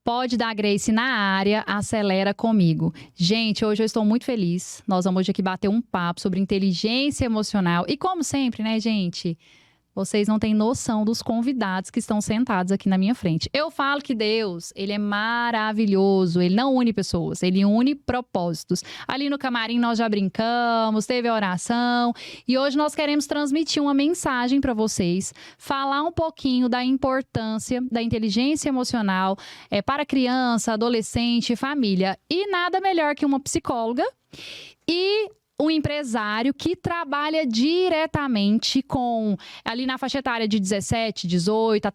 Pode dar Grace na área, acelera comigo. Gente, hoje eu estou muito feliz. Nós vamos hoje aqui bater um papo sobre inteligência emocional. E como sempre, né, gente? Vocês não têm noção dos convidados que estão sentados aqui na minha frente. Eu falo que Deus, ele é maravilhoso. Ele não une pessoas, ele une propósitos. Ali no camarim nós já brincamos, teve a oração. E hoje nós queremos transmitir uma mensagem para vocês. Falar um pouquinho da importância da inteligência emocional para criança, adolescente, família. E nada melhor que uma psicóloga e um empresário que trabalha diretamente com, ali na faixa etária de 17, 18,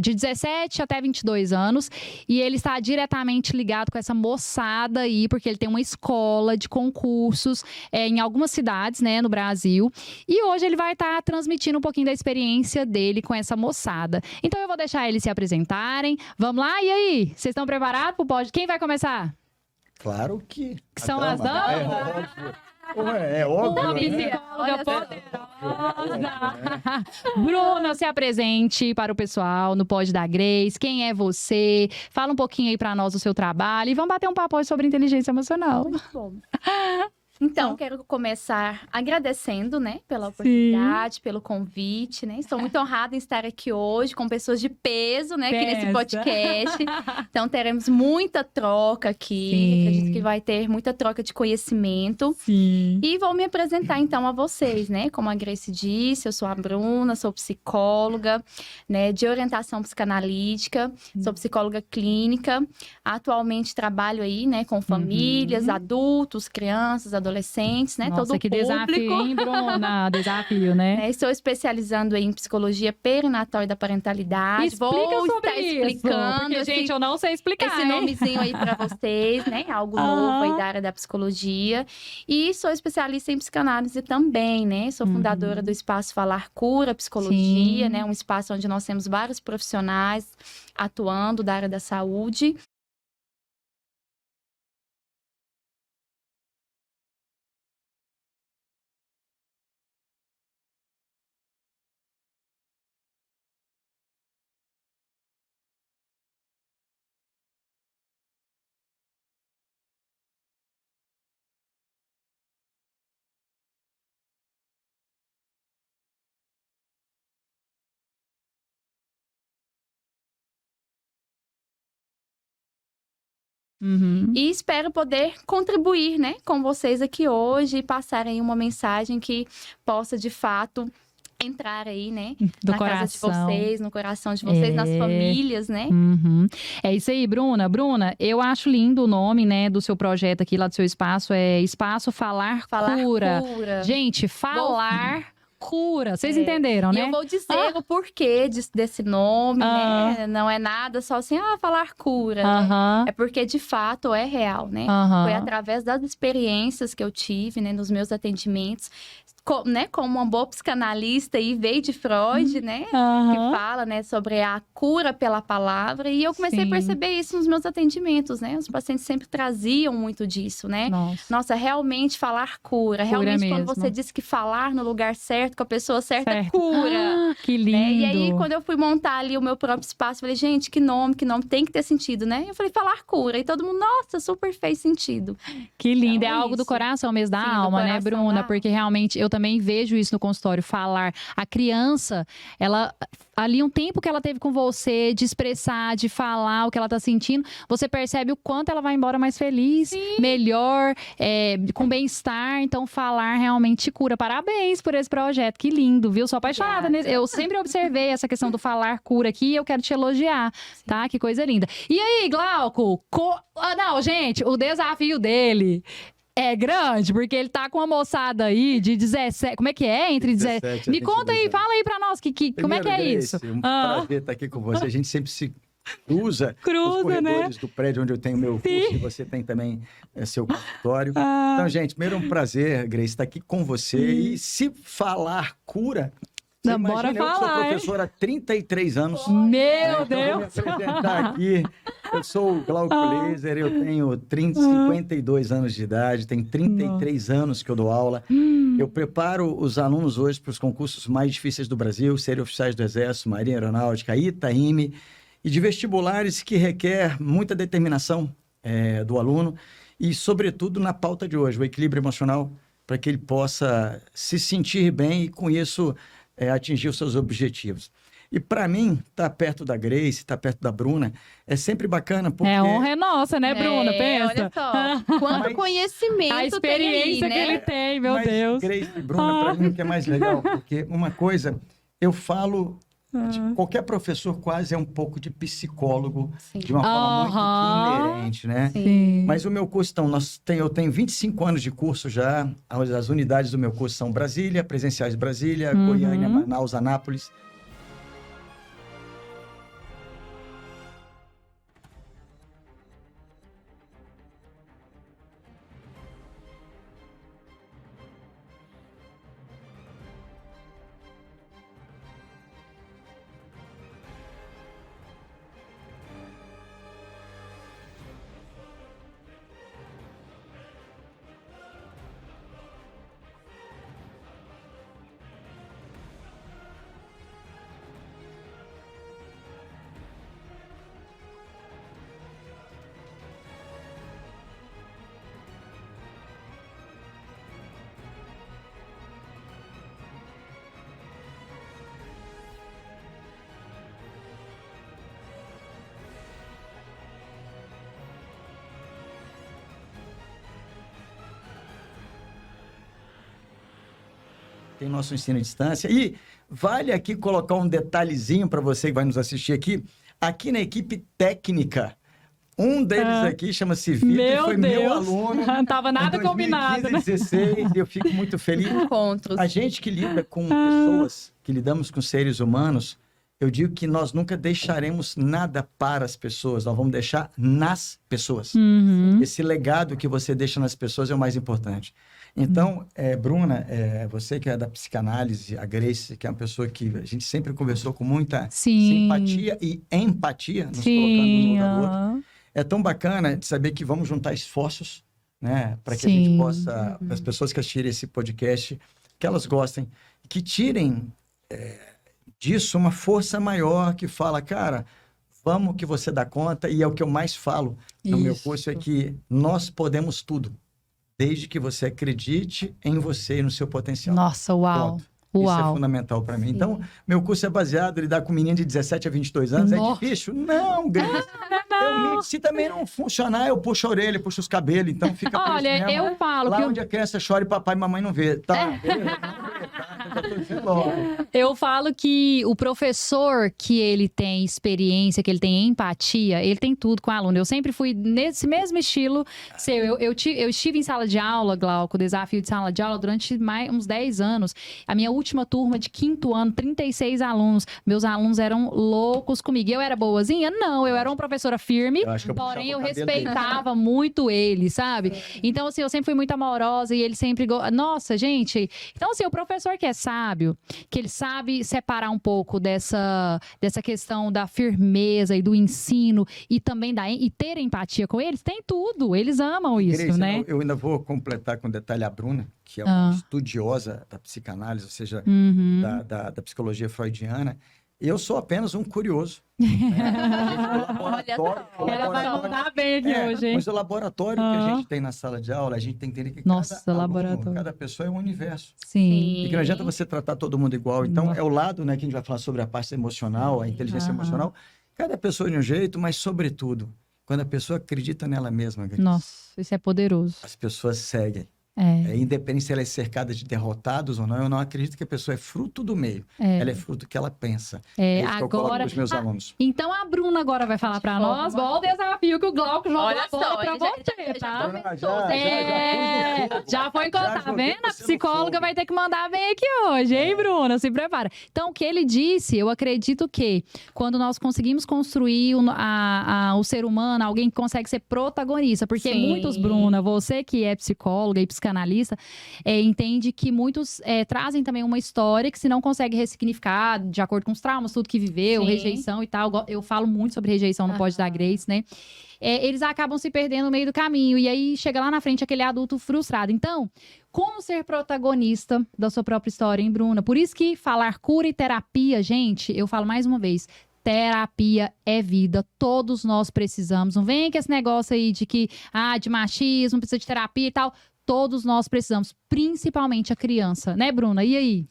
de 17 até 22 anos. E ele está diretamente ligado com essa moçada aí, porque ele tem uma escola de concursos em algumas cidades, né, no Brasil. E hoje ele vai estar transmitindo um pouquinho da experiência dele com essa moçada. Então eu vou deixar eles se apresentarem. Vamos lá? E aí? Vocês estão preparados pro pódio? Quem vai começar? Claro que... São as damas? É óbvio, Uma psicóloga poderosa. Bruna, se apresente para o pessoal no Pode da Grace. Quem é você? Fala um pouquinho aí para nós do seu trabalho e vamos bater um papo hoje sobre inteligência emocional. Muito bom. Então, quero começar agradecendo, né, pela oportunidade, pelo convite, né? Estou muito honrada em estar aqui hoje com pessoas de peso, né, aqui nesse podcast. Então, teremos muita troca aqui. Sim. Acredito que vai ter muita troca de conhecimento. Sim. E vou me apresentar, então, a vocês, né? Como a Grace disse, eu sou a Bruna, sou psicóloga, né, de orientação psicanalítica, sou psicóloga clínica. Atualmente trabalho aí, né, com famílias, adultos, crianças, adolescentes, né? Nossa, todo que público. Desafio, hein, Bruna? Desafio, né? Estou especializando aí em psicologia perinatal e da parentalidade. Explica Vou sobre estar isso, explicando porque, gente, eu não sei explicar, esse hein? nomezinho aí para vocês, né? Algo novo aí da área da psicologia. E sou especialista em psicanálise também, né? Sou fundadora do Espaço Falar Cura Psicologia, Sim. né? Um espaço onde nós temos vários profissionais atuando da área da saúde. E espero poder contribuir, né, com vocês aqui hoje e passar aí uma mensagem que possa, de fato, entrar aí, né, Do na coração. casa de vocês, no coração de vocês, nas famílias, né? É isso aí, Bruna. Bruna, eu acho lindo o nome, né, do seu projeto aqui, lá do seu espaço. É Espaço Falar Cura. Cura. Gente, falar cura. Vocês entenderam, E né? eu vou dizer o porquê desse nome, né? Não é nada só assim, falar cura, né? É porque, de fato, é real, né? Foi através das experiências que eu tive, né, nos meus atendimentos, né, como uma boa psicanalista e veio de Freud, né, que fala, né, sobre a cura pela palavra, e eu comecei a perceber isso nos meus atendimentos, né, os pacientes sempre traziam muito disso, né, nossa, realmente falar cura realmente mesmo. quando você diz que falar no lugar certo, com a pessoa certa, cura. Que lindo. Né? E aí, quando eu fui montar ali o meu próprio espaço, eu falei, gente, que nome tem que ter sentido, né, eu falei, falar cura, e todo mundo, nossa, super fez sentido. Que lindo, Então, é algo do coração mesmo, da alma, né, Bruna, porque realmente eu também vejo isso no consultório, falar. A criança, ela, ali um tempo que ela teve com você, de expressar, de falar o que ela tá sentindo, você percebe o quanto ela vai embora mais feliz, melhor, com bem-estar. Então, falar realmente te cura. Parabéns por esse projeto, que lindo, viu? Sou apaixonada nesse. Eu sempre observei essa questão do falar cura aqui e eu quero te elogiar, tá? Que coisa linda. E aí, Glauco? Não, gente, o desafio dele é grande, porque ele tá com uma moçada aí de 17... Como é que é? Entre 17... Me conta aí, fala aí pra nós, como é que é Grace, isso? Um prazer estar aqui com você. A gente sempre se cruza nos corredores do prédio onde eu tenho meu curso, e você tem também seu consultório. Então, gente, primeiro é um prazer, Grace, estar aqui com você. E se falar cura... Você bora imagina, falar, eu sou professor há 33 anos. Meu Deus! Vou me apresentar aqui. Eu sou o Glauco Laser, eu tenho 52 anos de idade, tem 33 anos que eu dou aula. Eu preparo os alunos hoje para os concursos mais difíceis do Brasil, serem oficiais do Exército, Marinha Aeronáutica, Itaime. e de vestibulares que requer muita determinação do aluno e, sobretudo, na pauta de hoje, o equilíbrio emocional, para que ele possa se sentir bem e, com isso, atingir os seus objetivos. E para mim, estar perto da Grace, estar perto da Bruna, é sempre bacana, porque... honra é nossa, né, Bruna? Pensa. Olha só, quanto conhecimento a experiência tem aí, né? que ele tem, meu Deus. Grace e Bruna, para mim, o que é mais legal, porque uma coisa, eu falo... Qualquer professor quase é um pouco de psicólogo, sim, de uma forma muito inerente, né? Sim. Mas o meu curso, então, eu tenho 25 anos de curso já, as unidades do meu curso são Brasília, presenciais de Brasília, Goiânia, Manaus, Anápolis. Tem nosso ensino à distância. E vale aqui colocar um detalhezinho para você que vai nos assistir aqui. Aqui na equipe técnica, um deles aqui chama-se Vitor, foi meu aluno. Não estava nada combinado, né? 2016, eu fico muito feliz. Encontros. A gente que lida com pessoas, que lidamos com seres humanos, eu digo que nós nunca deixaremos nada para as pessoas, nós vamos deixar nas pessoas. Esse legado que você deixa nas pessoas é o mais importante. Então, Bruna, você que é da psicanálise, a Grace, que é uma pessoa que a gente sempre conversou com muita simpatia e empatia, nos colocando no lugar do outro. É tão bacana de saber que vamos juntar esforços, né, para que a gente possa, as pessoas que assistirem esse podcast, que elas gostem, que tirem disso uma força maior que fala, cara, vamos que você dá conta, e é o que eu mais falo no meu curso, é que nós podemos tudo. Desde que você acredite em você e no seu potencial. Nossa, uau. Ponto. Isso é fundamental para mim. Então, meu curso é baseado em lidar com menino de 17 a 22 anos. É difícil? Não, Grace. Se também não funcionar, eu puxo a orelha, puxo os cabelos. Então, fica por isso mesmo. Eu falo lá onde a criança chora e papai e mamãe não vê. Tá, beleza? Não vê, tá? Eu já tô dizendo logo. Eu falo que o professor que ele tem experiência, que ele tem empatia, ele tem tudo com o aluno. Eu sempre fui nesse mesmo estilo. Eu estive em sala de aula, Glauco, desafio de sala de aula, durante uns 10 anos. A minha última turma de 5º ano, 36 alunos. Meus alunos eram loucos comigo. Eu era boazinha? Não, eu era uma professora firme, porém eu respeitava muito eles, sabe? Então, assim, eu sempre fui muito amorosa e ele sempre... Nossa, gente... Então, assim, o professor que é sábio, que ele sabe separar um pouco dessa questão da firmeza e do ensino e também e ter empatia com eles, tem tudo. Eles amam isso, Grace, né? Eu ainda vou completar com um detalhe a Bruna, que é uma estudiosa da psicanálise, ou seja, da psicologia freudiana. Eu sou apenas um curioso. Ela vai mandar bem aqui hoje, hein? Mas o laboratório que a gente tem na sala de aula, a gente tem que entender que cada pessoa é um universo. Sim. E que não adianta você tratar todo mundo igual. Então, é o lado, né, que a gente vai falar sobre a parte emocional, a inteligência emocional. Cada pessoa de um jeito, mas, sobretudo, quando a pessoa acredita nela mesma. Grace, nossa, isso é poderoso. As pessoas seguem. Independente se ela é cercada de derrotados ou não, eu não acredito que a pessoa é fruto do meio. Ela é fruto do que ela pensa. É isso que eu coloco pros meus alunos. Então a Bruna agora vai falar para nós. Olha o desafio que o Glauco jogou para você, tá? Já foi contar, tá vendo? A psicóloga vai ter que mandar bem aqui hoje, hein, Bruna? Se prepara. Então, o que ele disse, eu acredito que quando nós conseguimos construir o ser humano, alguém que consegue ser protagonista, porque muitos, Bruna, você que é psicóloga e psicanalista, entende que muitos trazem também uma história que se não consegue ressignificar de acordo com os traumas, tudo que viveu, rejeição e tal. Eu falo muito sobre rejeição no Pod da Grace, né? Eles acabam se perdendo no meio do caminho. E aí chega lá na frente aquele adulto frustrado. Então, como ser protagonista da sua própria história, hein, Bruna? Por isso que falar cura e terapia, gente, eu falo mais uma vez, Terapia é vida, todos nós precisamos. Não vem com esse negócio aí de que, de machismo, precisa de terapia e tal. Todos nós precisamos, principalmente a criança, né, Bruna? E aí?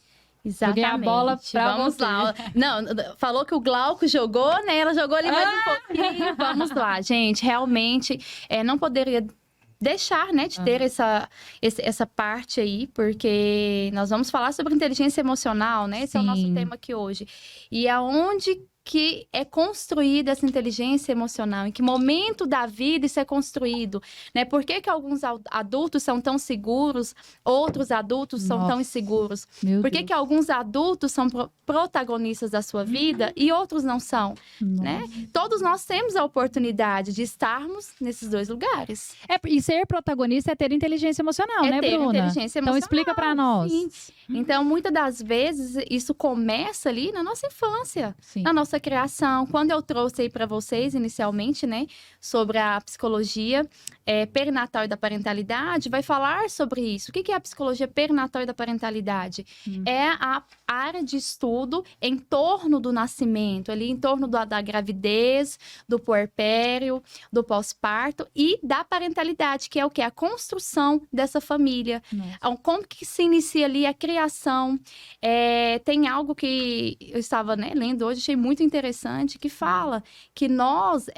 Exatamente. Joguei a bola pra Vamos você. lá. Não, falou que o Glauco jogou, né? Ela jogou ali mais um pouquinho. Vamos lá, gente. Realmente, não poderia deixar, né, de ter essa parte aí, porque nós vamos falar sobre inteligência emocional, né? Esse é o nosso tema aqui hoje. E aonde que é construída essa inteligência emocional? Em que momento da vida isso é construído? Né? Por que que alguns adultos são tão seguros, outros adultos são tão inseguros? Por que que alguns adultos são protagonistas da sua vida e outros não são? Né? Todos nós temos a oportunidade de estarmos nesses dois lugares. E ser protagonista é ter inteligência emocional, né, ter Bruna? Inteligência emocional. Então explica pra nós. Sim. Então, muitas das vezes, isso começa ali na nossa infância, na nossa criação. Quando eu trouxe aí para vocês, inicialmente, né, sobre a psicologia perinatal e da parentalidade, vai falar sobre isso. O que é a psicologia perinatal e da parentalidade? É a área de estudo em torno do nascimento, ali em torno da gravidez, do puerpério, do pós-parto e da parentalidade, que é o quê? A construção dessa família. Então, como que se inicia ali a criação? Tem algo que eu estava, né, lendo hoje, achei muito interessante, que fala que nós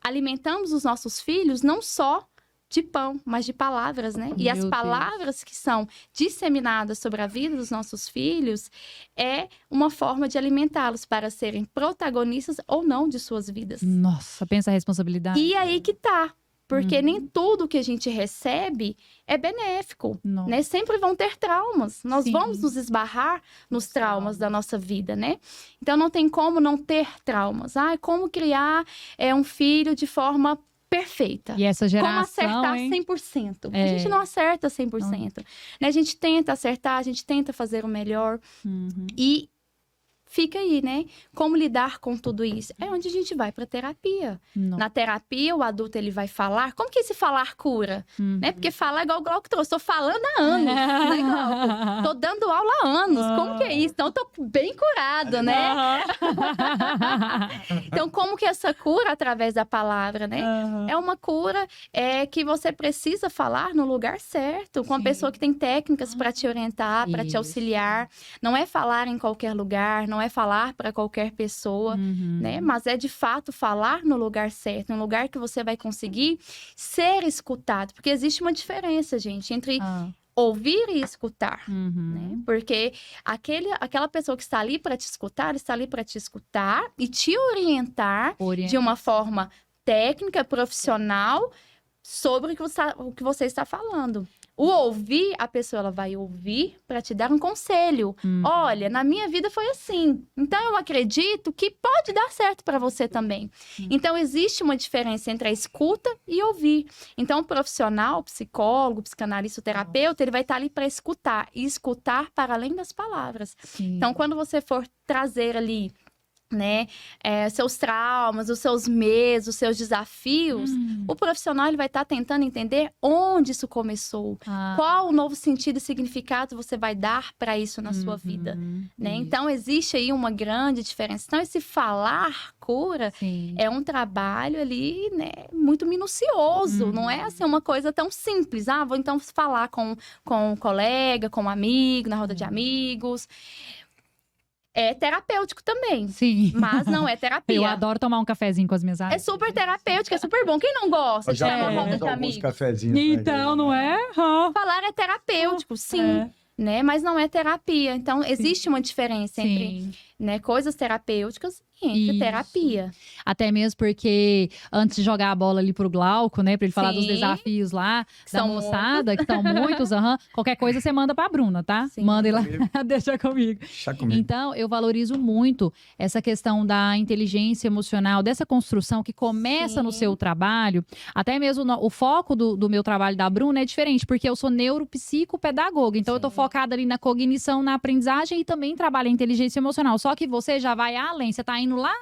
alimentamos os nossos filhos não só de pão, mas de palavras, né? E as palavras que são disseminadas sobre a vida dos nossos filhos é uma forma de alimentá-los para serem protagonistas ou não de suas vidas. Nossa, pensa a responsabilidade. E aí que tá. Porque nem tudo que a gente recebe é benéfico, né? Sempre vão ter traumas. Nós vamos nos esbarrar nos traumas da nossa vida, né? Então, não tem como não ter traumas. Como criar um filho de forma perfeita. E essa geração, como acertar 100%. A gente não acerta 100%. Né? A gente tenta acertar, a gente tenta fazer o melhor. E fica aí, né? Como lidar com tudo isso? É onde a gente vai para terapia. Na terapia, o adulto, ele vai falar. Como que esse falar cura? Né? Porque falar é igual o Glauco trouxe. Tô falando há anos, né, Glauco? Tô dando aula há anos. Como que é isso? Então, tô bem curado, né? Então, como que essa cura através da palavra, né? É uma cura que você precisa falar no lugar certo, com a pessoa que tem técnicas para te orientar, para te auxiliar. Não é falar em qualquer lugar, não é falar para qualquer pessoa, né? Mas é de fato falar no lugar certo, um lugar que você vai conseguir ser escutado. Porque existe uma diferença, gente, entre ouvir e escutar, né? Porque aquela pessoa que está ali para te escutar, está ali para te escutar e te orientar de uma forma técnica, profissional, sobre o que você está falando. O ouvir, a pessoa ela vai ouvir para te dar um conselho. Olha, na minha vida foi assim. Então, eu acredito que pode dar certo para você também. Então, existe uma diferença entre a escuta e ouvir. Então, o profissional, o psicólogo, o psicanalista, o terapeuta, ele vai estar ali para escutar. E escutar para além das palavras. Então, quando você for trazer ali, né, seus traumas, os seus medos, os seus desafios, o profissional ele vai estar tentando entender onde isso começou, qual o novo sentido e significado você vai dar para isso na sua vida, né? Então, existe aí uma grande diferença. Então, esse falar cura é um trabalho ali, né, muito minucioso, não é assim uma coisa tão simples. Vou então falar com um colega, com um amigo, na roda de amigos. É terapêutico também. Mas não é terapia. Eu adoro tomar um cafezinho com as minhas amigas. É super terapêutico, é super bom. Quem não gosta de ter uma roda de amigos? Então, não é? Falar é terapêutico, sim. Né? Mas não é terapia. Então, existe uma diferença entre, né, coisas terapêuticas e entre terapia. Até mesmo porque, antes de jogar a bola ali pro Glauco, né, pra ele falar dos desafios lá, da moçada, que são muitos, qualquer coisa você manda pra Bruna, tá? Manda ele lá, deixa comigo. Então, eu valorizo muito essa questão da inteligência emocional, dessa construção que começa no seu trabalho. Até mesmo o foco do meu trabalho da Bruna é diferente, porque eu sou neuropsicopedagoga. Então, eu tô focada ali na cognição, na aprendizagem e também trabalho a inteligência emocional. Só que você já vai além, você tá indo lá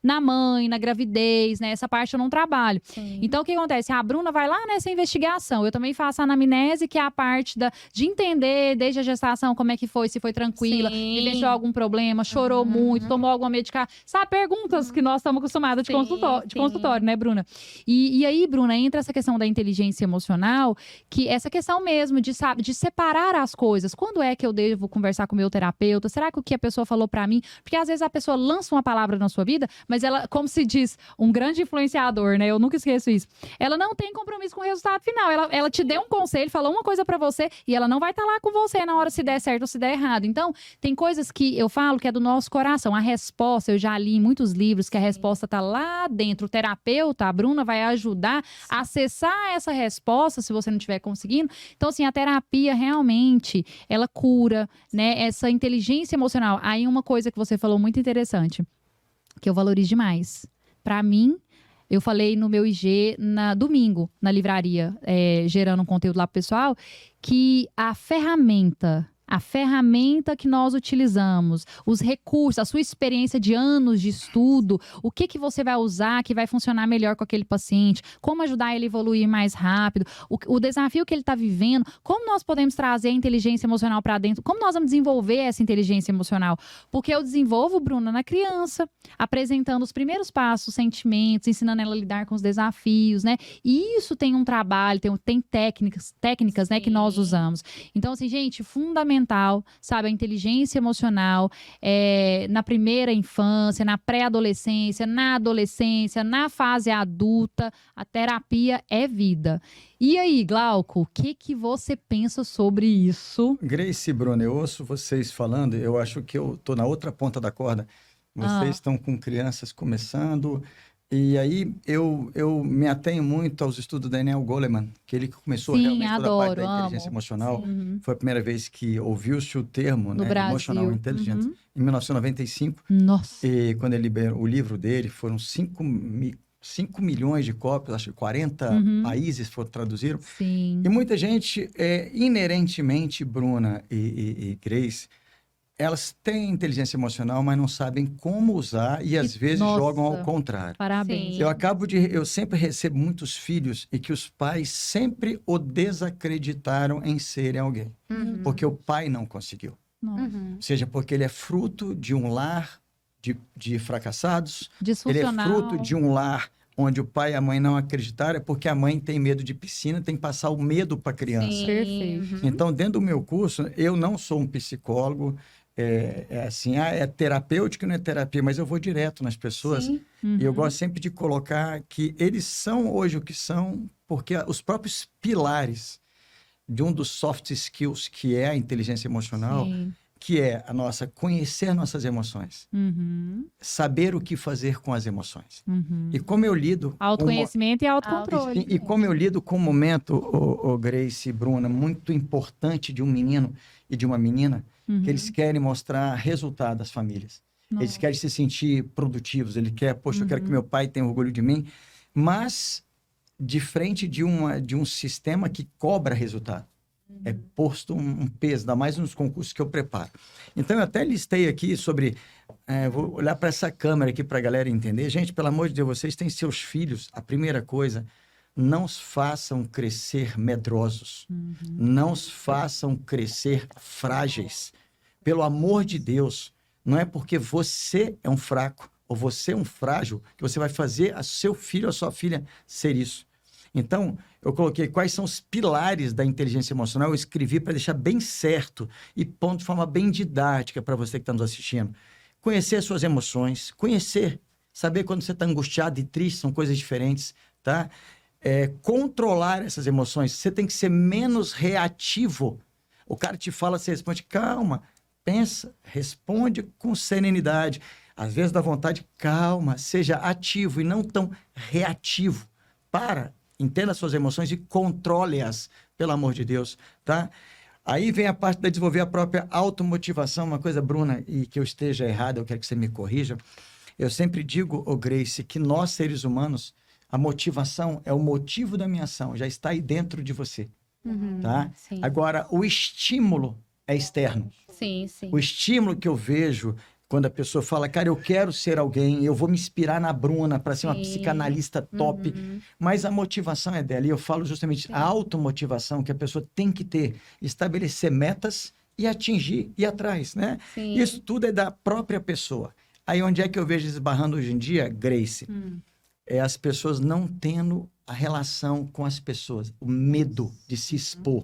na mãe, na gravidez, né? Essa parte eu não trabalho. Sim. Então, o que acontece? A Bruna vai lá nessa investigação. Eu também faço a anamnese, que é a parte de entender desde a gestação como é que foi, se foi tranquila, vivenciou algum problema, chorou muito, tomou alguma medicação. Sabe, perguntas que nós estamos acostumados de consultório, né, Bruna? E aí, Bruna, entra essa questão da inteligência emocional, que essa questão mesmo de separar as coisas. Quando é que eu devo conversar com o meu terapeuta? Será que o que a pessoa falou pra mim? Porque às vezes a pessoa lança uma palavra na sua vida, mas ela, como se diz, um grande influenciador, né? Eu nunca esqueço isso. Ela não tem compromisso com o resultado final. Ela te deu um conselho, falou uma coisa pra você e ela não vai estar lá com você na hora se der certo ou se der errado. Então, tem coisas que eu falo que é do nosso coração. A resposta, eu já li em muitos livros que a resposta tá lá dentro. O terapeuta, a Bruna, vai ajudar a acessar essa resposta, se você não estiver conseguindo. Então, assim, a terapia realmente, ela cura, né? Essa inteligência emocional. Aí, uma coisa que você falou muito interessante, que eu valorizo demais. Pra mim, eu falei no meu IG domingo, na livraria, gerando um conteúdo lá pro pessoal, que a ferramenta que nós utilizamos, os recursos, a sua experiência de anos de estudo, o que você vai usar que vai funcionar melhor com aquele paciente, como ajudar ele a evoluir mais rápido, o desafio que ele está vivendo, como nós podemos trazer a inteligência emocional para dentro, como nós vamos desenvolver essa inteligência emocional. Porque eu desenvolvo, Bruna, na criança, apresentando os primeiros passos, sentimentos, ensinando ela a lidar com os desafios, né? E isso tem um trabalho, tem técnicas, né, que nós usamos. Então, assim, gente, fundamental, sabe, a inteligência emocional na primeira infância, na pré-adolescência, na adolescência, na fase adulta, a terapia é vida. E aí, Glauco, o que você pensa sobre isso? Grace e Bruna, eu ouço vocês falando, eu acho que eu tô na outra ponta da corda. Vocês estão com crianças começando. E aí eu me atenho muito aos estudos do Daniel Goleman, que ele começou realmente toda a parte da inteligência emocional. Foi a primeira vez que ouviu-se o termo, né, emotional intelligence, em 1995. Nossa. E quando ele liberou o livro dele, foram 5 milhões de cópias, acho que 40 países traduziram. Sim. E muita gente, inerentemente, Bruna e Grace, elas têm inteligência emocional, mas não sabem como usar e às vezes jogam ao contrário. Parabéns. Eu sempre recebo muitos filhos e que os pais sempre o desacreditaram em serem alguém. Porque o pai não conseguiu. Seja porque ele é fruto de um lar de fracassados. Ele é fruto de um lar onde o pai e a mãe não acreditaram, é porque a mãe tem medo de piscina, tem que passar o medo para a criança. Sim. Perfeito. Então, dentro do meu curso, eu não sou um psicólogo, é terapêutico, não é terapia, mas eu vou direto nas pessoas. E eu gosto sempre de colocar que eles são hoje o que são, porque os próprios pilares de um dos soft skills, que é a inteligência emocional, que é a nossa conhecer nossas emoções, saber o que fazer com as emoções. E como eu lido... Autoconhecimento e autocontrole. E como eu lido com um momento, Grace e Bruna, muito importante de um menino e de uma menina, que eles querem mostrar resultado às famílias. Nossa. Eles querem se sentir produtivos, ele quer, poxa, eu quero que meu pai tenha orgulho de mim, mas de frente de um sistema que cobra resultado. É posto um peso, ainda mais nos concursos que eu preparo. Então, eu até listei aqui sobre... vou olhar para essa câmera aqui para a galera entender. Gente, pelo amor de Deus, vocês têm seus filhos. A primeira coisa, não os façam crescer medrosos. Não os façam crescer frágeis. Pelo amor de Deus, não é porque você é um fraco ou você é um frágil que você vai fazer a seu filho ou a sua filha ser isso. Então, eu coloquei quais são os pilares da inteligência emocional, eu escrevi para deixar bem certo e ponto de forma bem didática para você que está nos assistindo. Conhecer as suas emoções, saber quando você está angustiado e triste, são coisas diferentes, tá? Controlar essas emoções, você tem que ser menos reativo. O cara te fala, você responde, calma, pensa, responde com serenidade. Às vezes dá vontade, calma, seja ativo e não tão reativo. Entenda as suas emoções e controle-as, pelo amor de Deus, tá? Aí vem a parte de desenvolver a própria automotivação, uma coisa, Bruna, e que eu esteja errado, eu quero que você me corrija. Eu sempre digo, Grace, que nós, seres humanos, a motivação é o motivo da minha ação, já está aí dentro de você, tá? Agora, o estímulo é externo. Sim. O estímulo que eu vejo Quando a pessoa fala, cara, eu quero ser alguém, eu vou me inspirar na Bruna para ser uma psicanalista top, mas a motivação é dela. E eu falo justamente a automotivação que a pessoa tem que ter, estabelecer metas e atingir, ir atrás, né? Sim. Isso tudo é da própria pessoa. Aí onde é que eu vejo esbarrando hoje em dia, Grace? É as pessoas não tendo a relação com as pessoas, o medo de se expor.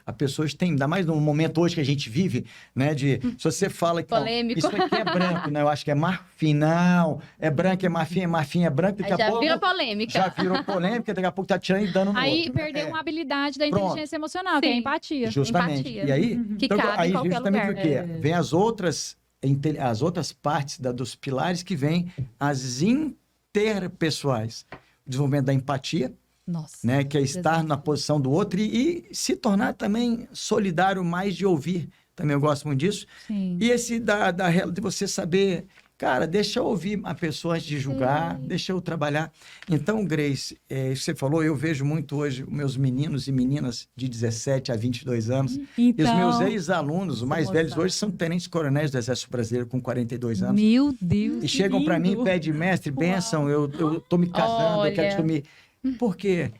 A pessoa tem, ainda mais no momento hoje que a gente vive, né? De se você fala que não, isso aqui é branco, né? Eu acho que é marfim, não, é branco, é marfim, é branco, daqui a pouco. Já virou polêmica. Já virou polêmica, daqui a pouco tá tirando e dando no Aí outro. perdeu uma habilidade da inteligência emocional, que é a empatia. Justamente. Empatia. E aí, Que então, cabe aí em qualquer justamente lugar. o quê? Vem as outras partes dos pilares que vêm as interpessoais. O desenvolvimento da empatia, Nossa. né, que é estar na posição do outro e se tornar também solidário, mais de ouvir. Também eu gosto muito disso. Sim. E esse de você saber, cara, deixa eu ouvir a pessoa antes de julgar, deixa eu trabalhar. Então, Grace, isso que você falou, eu vejo muito hoje os meus meninos e meninas de 17 a 22 anos. E os meus ex-alunos, os mais velhos hoje, são tenentes-coronéis do Exército Brasileiro com 42 anos. Meu Deus. E chegam para mim e pedem, mestre, bênção, eu tô me casando, eu quero me... Por quê?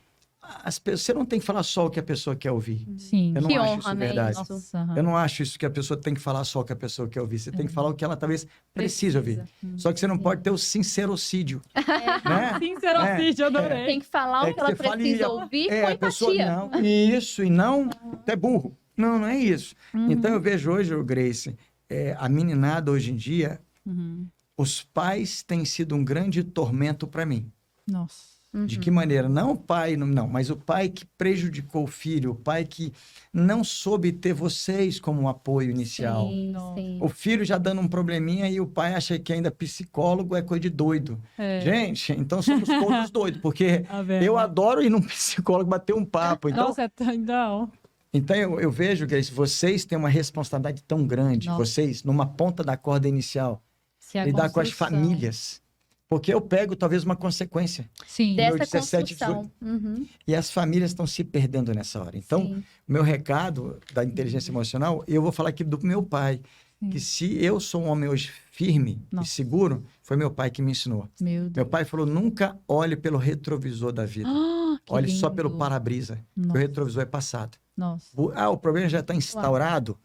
Você não tem que falar só o que a pessoa quer ouvir. Sim. Eu não Que acho honra, isso né, verdade. isso? Eu não acho isso que a pessoa tem que falar só o que a pessoa quer ouvir. Você tem que falar o que ela talvez precise ouvir. Só que você não pode ter o sincerocídio. Né? Sincerocídio, adorei. Tem que falar o que ela precisa ouvir com a pessoa empatia. não. Isso, e não, é burro. Não é isso. Então eu vejo hoje, Grace, a meninada hoje em dia, os pais têm sido um grande tormento para mim. Nossa. De que maneira? Não o pai, não, mas o pai que prejudicou o filho, o pai que não soube ter vocês como um apoio inicial. Sim. O filho já dando um probleminha e o pai acha que ainda psicólogo é coisa de doido. Gente, então somos todos doidos, porque eu adoro ir num psicólogo bater um papo. Então, Nossa, não. Então eu vejo que vocês têm uma responsabilidade tão grande, vocês, numa ponta da corda inicial, lidar com as famílias. Porque eu pego, talvez, uma consequência. Sim. Dessa 17, construção. E as famílias estão se perdendo nessa hora. Então, o meu recado da inteligência emocional, eu vou falar aqui do meu pai. Que se eu sou um homem hoje firme e seguro, foi meu pai que me ensinou. Meu pai falou, nunca olhe pelo retrovisor da vida. Olhe só pelo para-brisa. O retrovisor é passado. O problema já está instaurado.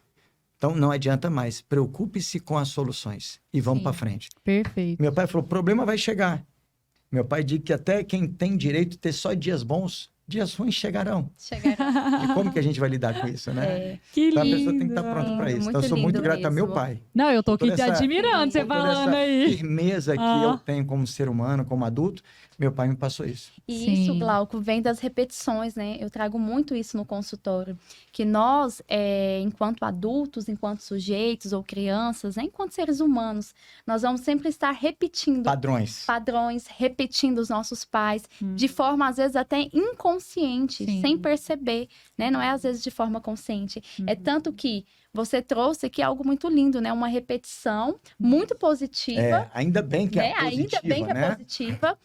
Então, não adianta mais. Preocupe-se com as soluções. E vamos para frente. Perfeito. Meu pai falou, o problema vai chegar. Meu pai diz que até quem tem direito de ter só dias bons, dias ruins chegarão. E como que a gente vai lidar com isso, né? Que lindo. Então, a pessoa tem que estar pronta para isso. Então, eu sou muito grato ao meu pai. Não, eu tô aqui te admirando, você falando aí. Essa firmeza que eu tenho como ser humano, como adulto, meu pai me passou isso. E isso, Glauco, vem das repetições, né? Eu trago muito isso no consultório. Que nós, enquanto adultos, enquanto sujeitos ou crianças, né? Enquanto seres humanos, nós vamos sempre estar repetindo padrões, repetindo os nossos pais, de forma, às vezes, até inconsciente, sem perceber, né? Não é, às vezes, de forma consciente. É tanto que você trouxe aqui algo muito lindo, né? Uma repetição muito positiva. Ainda bem que é positiva, ainda bem que é positiva,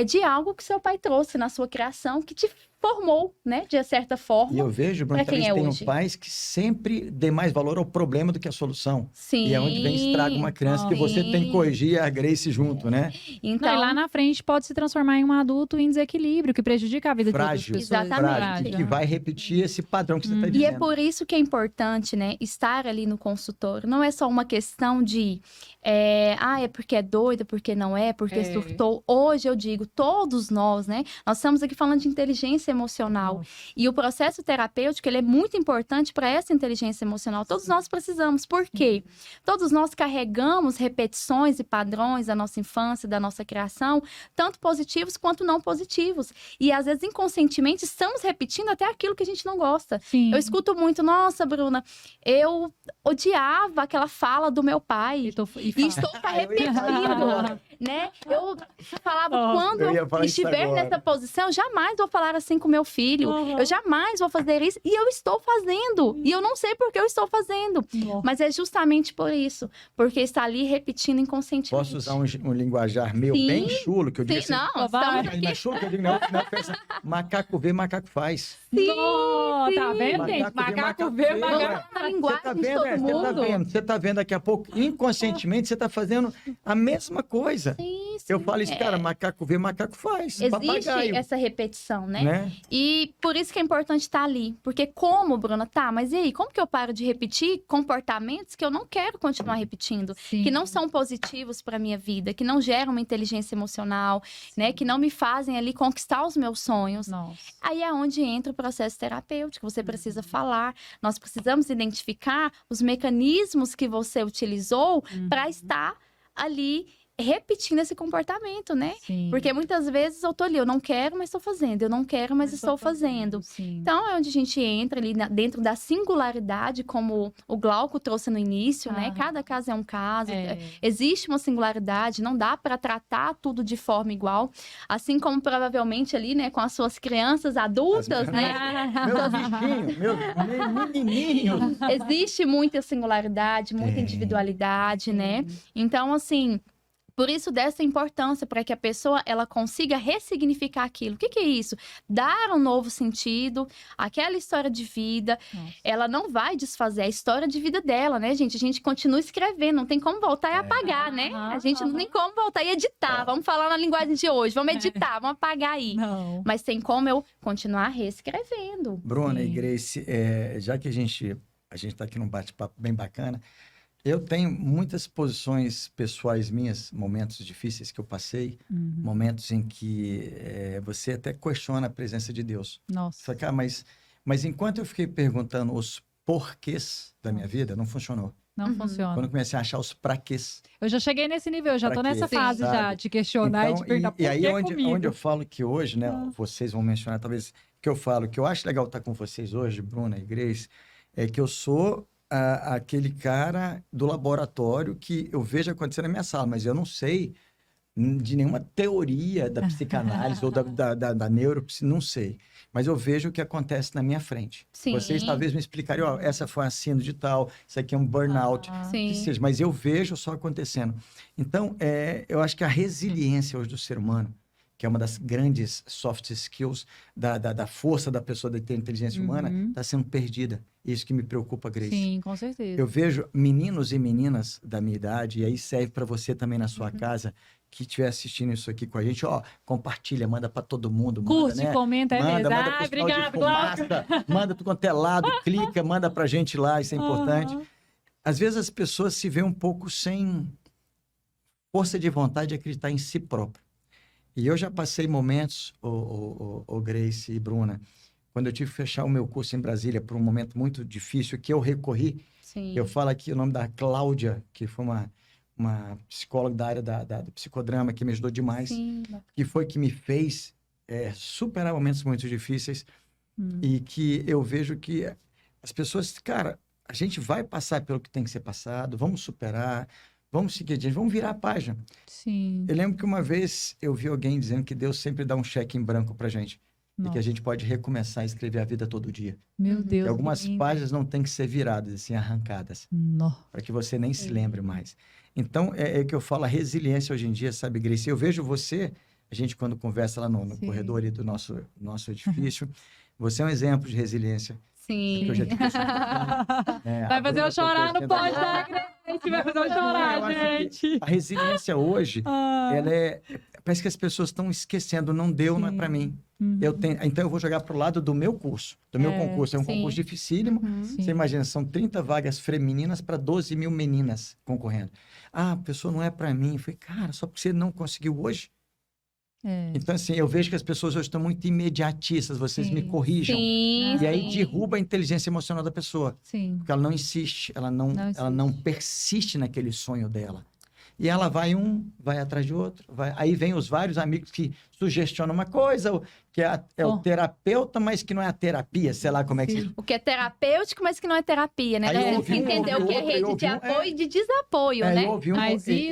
de algo que seu pai trouxe na sua criação, que te formou, né? De certa forma. E eu vejo, Bruno, que tem pais que sempre dê mais valor ao problema do que à solução. Sim. E é onde vem estraga uma criança que você tem que corrigir a Grace junto, né? Então, lá na frente pode se transformar em um adulto em desequilíbrio, que prejudica a vida de outras pessoas. Exatamente. E que vai repetir esse padrão que você está dizendo. E é por isso que é importante, né? Estar ali no consultório. Não é só uma questão de... é porque é doida, porque não é, porque surtou. Hoje eu digo, todos nós, né? Nós estamos aqui falando de inteligência emocional. E o processo terapêutico, ele é muito importante para essa inteligência emocional. Todos nós precisamos. Por quê? Todos nós carregamos repetições e padrões da nossa infância, da nossa criação, tanto positivos quanto não positivos. E às vezes, inconscientemente, estamos repetindo até aquilo que a gente não gosta. Sim. Eu escuto muito, nossa, Bruna, eu odiava aquela fala do meu pai. E estou repetindo. né? Eu falava, quando eu estiver nessa posição, eu jamais vou falar assim com meu filho. Eu jamais vou fazer isso. E eu estou fazendo. E eu não sei por que eu estou fazendo. Mas é justamente por isso. Porque está ali repetindo inconscientemente. Posso usar um linguajar meu bem chulo, que eu digo assim? Não, mas chulo que eu digo, não pensa, macaco vê, macaco faz. Sim, tá vendo, gente? Macaco vê, macaco faz. Linguagem de todo mundo. Você tá vendo daqui a pouco, inconscientemente, você tá fazendo a mesma coisa. Sim, eu falo isso, cara, macaco vê, macaco faz. Existe papagaio, essa repetição, né? E por isso que é importante estar ali. Porque como, Bruna, mas e aí? Como que eu paro de repetir comportamentos que eu não quero continuar repetindo? Sim. Que não são positivos para minha vida, que não geram uma inteligência emocional, né? Que não me fazem ali conquistar os meus sonhos. Nossa. Aí é onde entra o processo terapêutico. Você precisa falar. Nós precisamos identificar os mecanismos que você utilizou para estar ali repetindo esse comportamento, né? Sim. Porque muitas vezes eu tô ali, eu não quero, mas estou fazendo. Eu não quero, mas estou fazendo. Sim. Então, é onde a gente entra ali dentro da singularidade, como o Glauco trouxe no início, né? Cada caso é um caso. Existe uma singularidade, não dá para tratar tudo de forma igual. Assim como provavelmente ali, né? Com as suas crianças adultas, né? Meus menininhos. Existe muita singularidade, muita individualidade, né? Então, assim... Por isso, dessa importância, para que a pessoa ela consiga ressignificar aquilo. O que é isso? Dar um novo sentido àquela história de vida. Ela não vai desfazer a história de vida dela, né, gente? A gente continua escrevendo, não tem como voltar e apagar, né? A gente não tem como voltar e editar. Vamos falar na linguagem de hoje, vamos editar, vamos apagar aí. Não. Mas tem como eu continuar reescrevendo. Bruna e Grace, já que a gente está aqui num bate-papo bem bacana, eu tenho muitas posições pessoais minhas, momentos difíceis que eu passei, momentos em que você até questiona a presença de Deus. Nossa. Só que, mas enquanto eu fiquei perguntando os porquês da minha vida, não funcionou. Não funciona. Quando eu comecei a achar os praquês. Eu já cheguei nesse nível, eu já tô nessa fase já, de questionar então, e de perguntar por que comigo? Onde eu falo que hoje, né, vocês vão mencionar, talvez, que eu falo, que eu acho legal estar com vocês hoje, Bruna e Grace, é que eu sou... aquele cara do laboratório que eu vejo acontecer na minha sala, mas eu não sei de nenhuma teoria da psicanálise ou da neuropsicanálise, não sei. Mas eu vejo o que acontece na minha frente. Sim. Vocês talvez me explicariam, essa foi a síndrome de tal, isso aqui é um burnout, que seja, mas eu vejo só acontecendo. Então, eu acho que a resiliência hoje do ser humano, que é uma das grandes soft skills da força da pessoa de ter inteligência humana, está sendo perdida. Isso que me preocupa, Grace. Sim, com certeza. Eu vejo meninos e meninas da minha idade, e aí serve para você também na sua casa, que estiver assistindo isso aqui com a gente, compartilha, manda para todo mundo. Curte, manda, né? comenta, manda obrigado, Glauco. Manda tudo quanto é lado, clica, manda pra gente lá, isso é importante. Às vezes as pessoas se veem um pouco sem força de vontade de acreditar em si próprio. E eu já passei momentos, Grace e Bruna, quando eu tive que fechar o meu curso em Brasília por um momento muito difícil, que eu recorri. Sim. Eu falo aqui o nome da Cláudia, que foi uma psicóloga da área do psicodrama, que me ajudou demais. Sim. Que foi que me fez superar momentos muito difíceis. E que eu vejo que as pessoas, cara, a gente vai passar pelo que tem que ser passado, vamos superar, vamos seguir adiante, vamos virar a página. Sim. Eu lembro que uma vez eu vi alguém dizendo que Deus sempre dá um cheque em branco pra gente. Nossa. E que a gente pode recomeçar a escrever a vida todo dia. Meu Deus. E algumas páginas não têm que ser viradas, assim, arrancadas. Para que você nem se lembre mais. Então, é que eu falo, a resiliência hoje em dia, sabe, Grace? Eu vejo você, a gente quando conversa lá no corredor ali do nosso edifício, você é um exemplo de resiliência. Sim. Que eu já te vai fazer eu chorar, não pode, tá, Grace? Vai fazer eu chorar, gente. A resiliência hoje, ela parece que as pessoas estão esquecendo, não deu, não é para mim. Então eu vou jogar para o lado do meu curso, do meu concurso. É um concurso dificílimo. Você imagina, são 30 vagas femininas para 12 mil meninas concorrendo. A pessoa não é para mim. Eu falei, cara, só porque você não conseguiu hoje? Então, assim, eu vejo que as pessoas hoje estão muito imediatistas, vocês me corrijam. E aí derruba a inteligência emocional da pessoa. Sim. Porque ela não insiste, ela não persiste naquele sonho dela. E ela vai atrás de outro. Aí vem os vários amigos que sugestionam uma coisa, que é o terapeuta, mas que não é a terapia, sei lá como é que... O que é terapêutico, mas que não é terapia, né? Você entender o que é rede de apoio e de desapoio, né?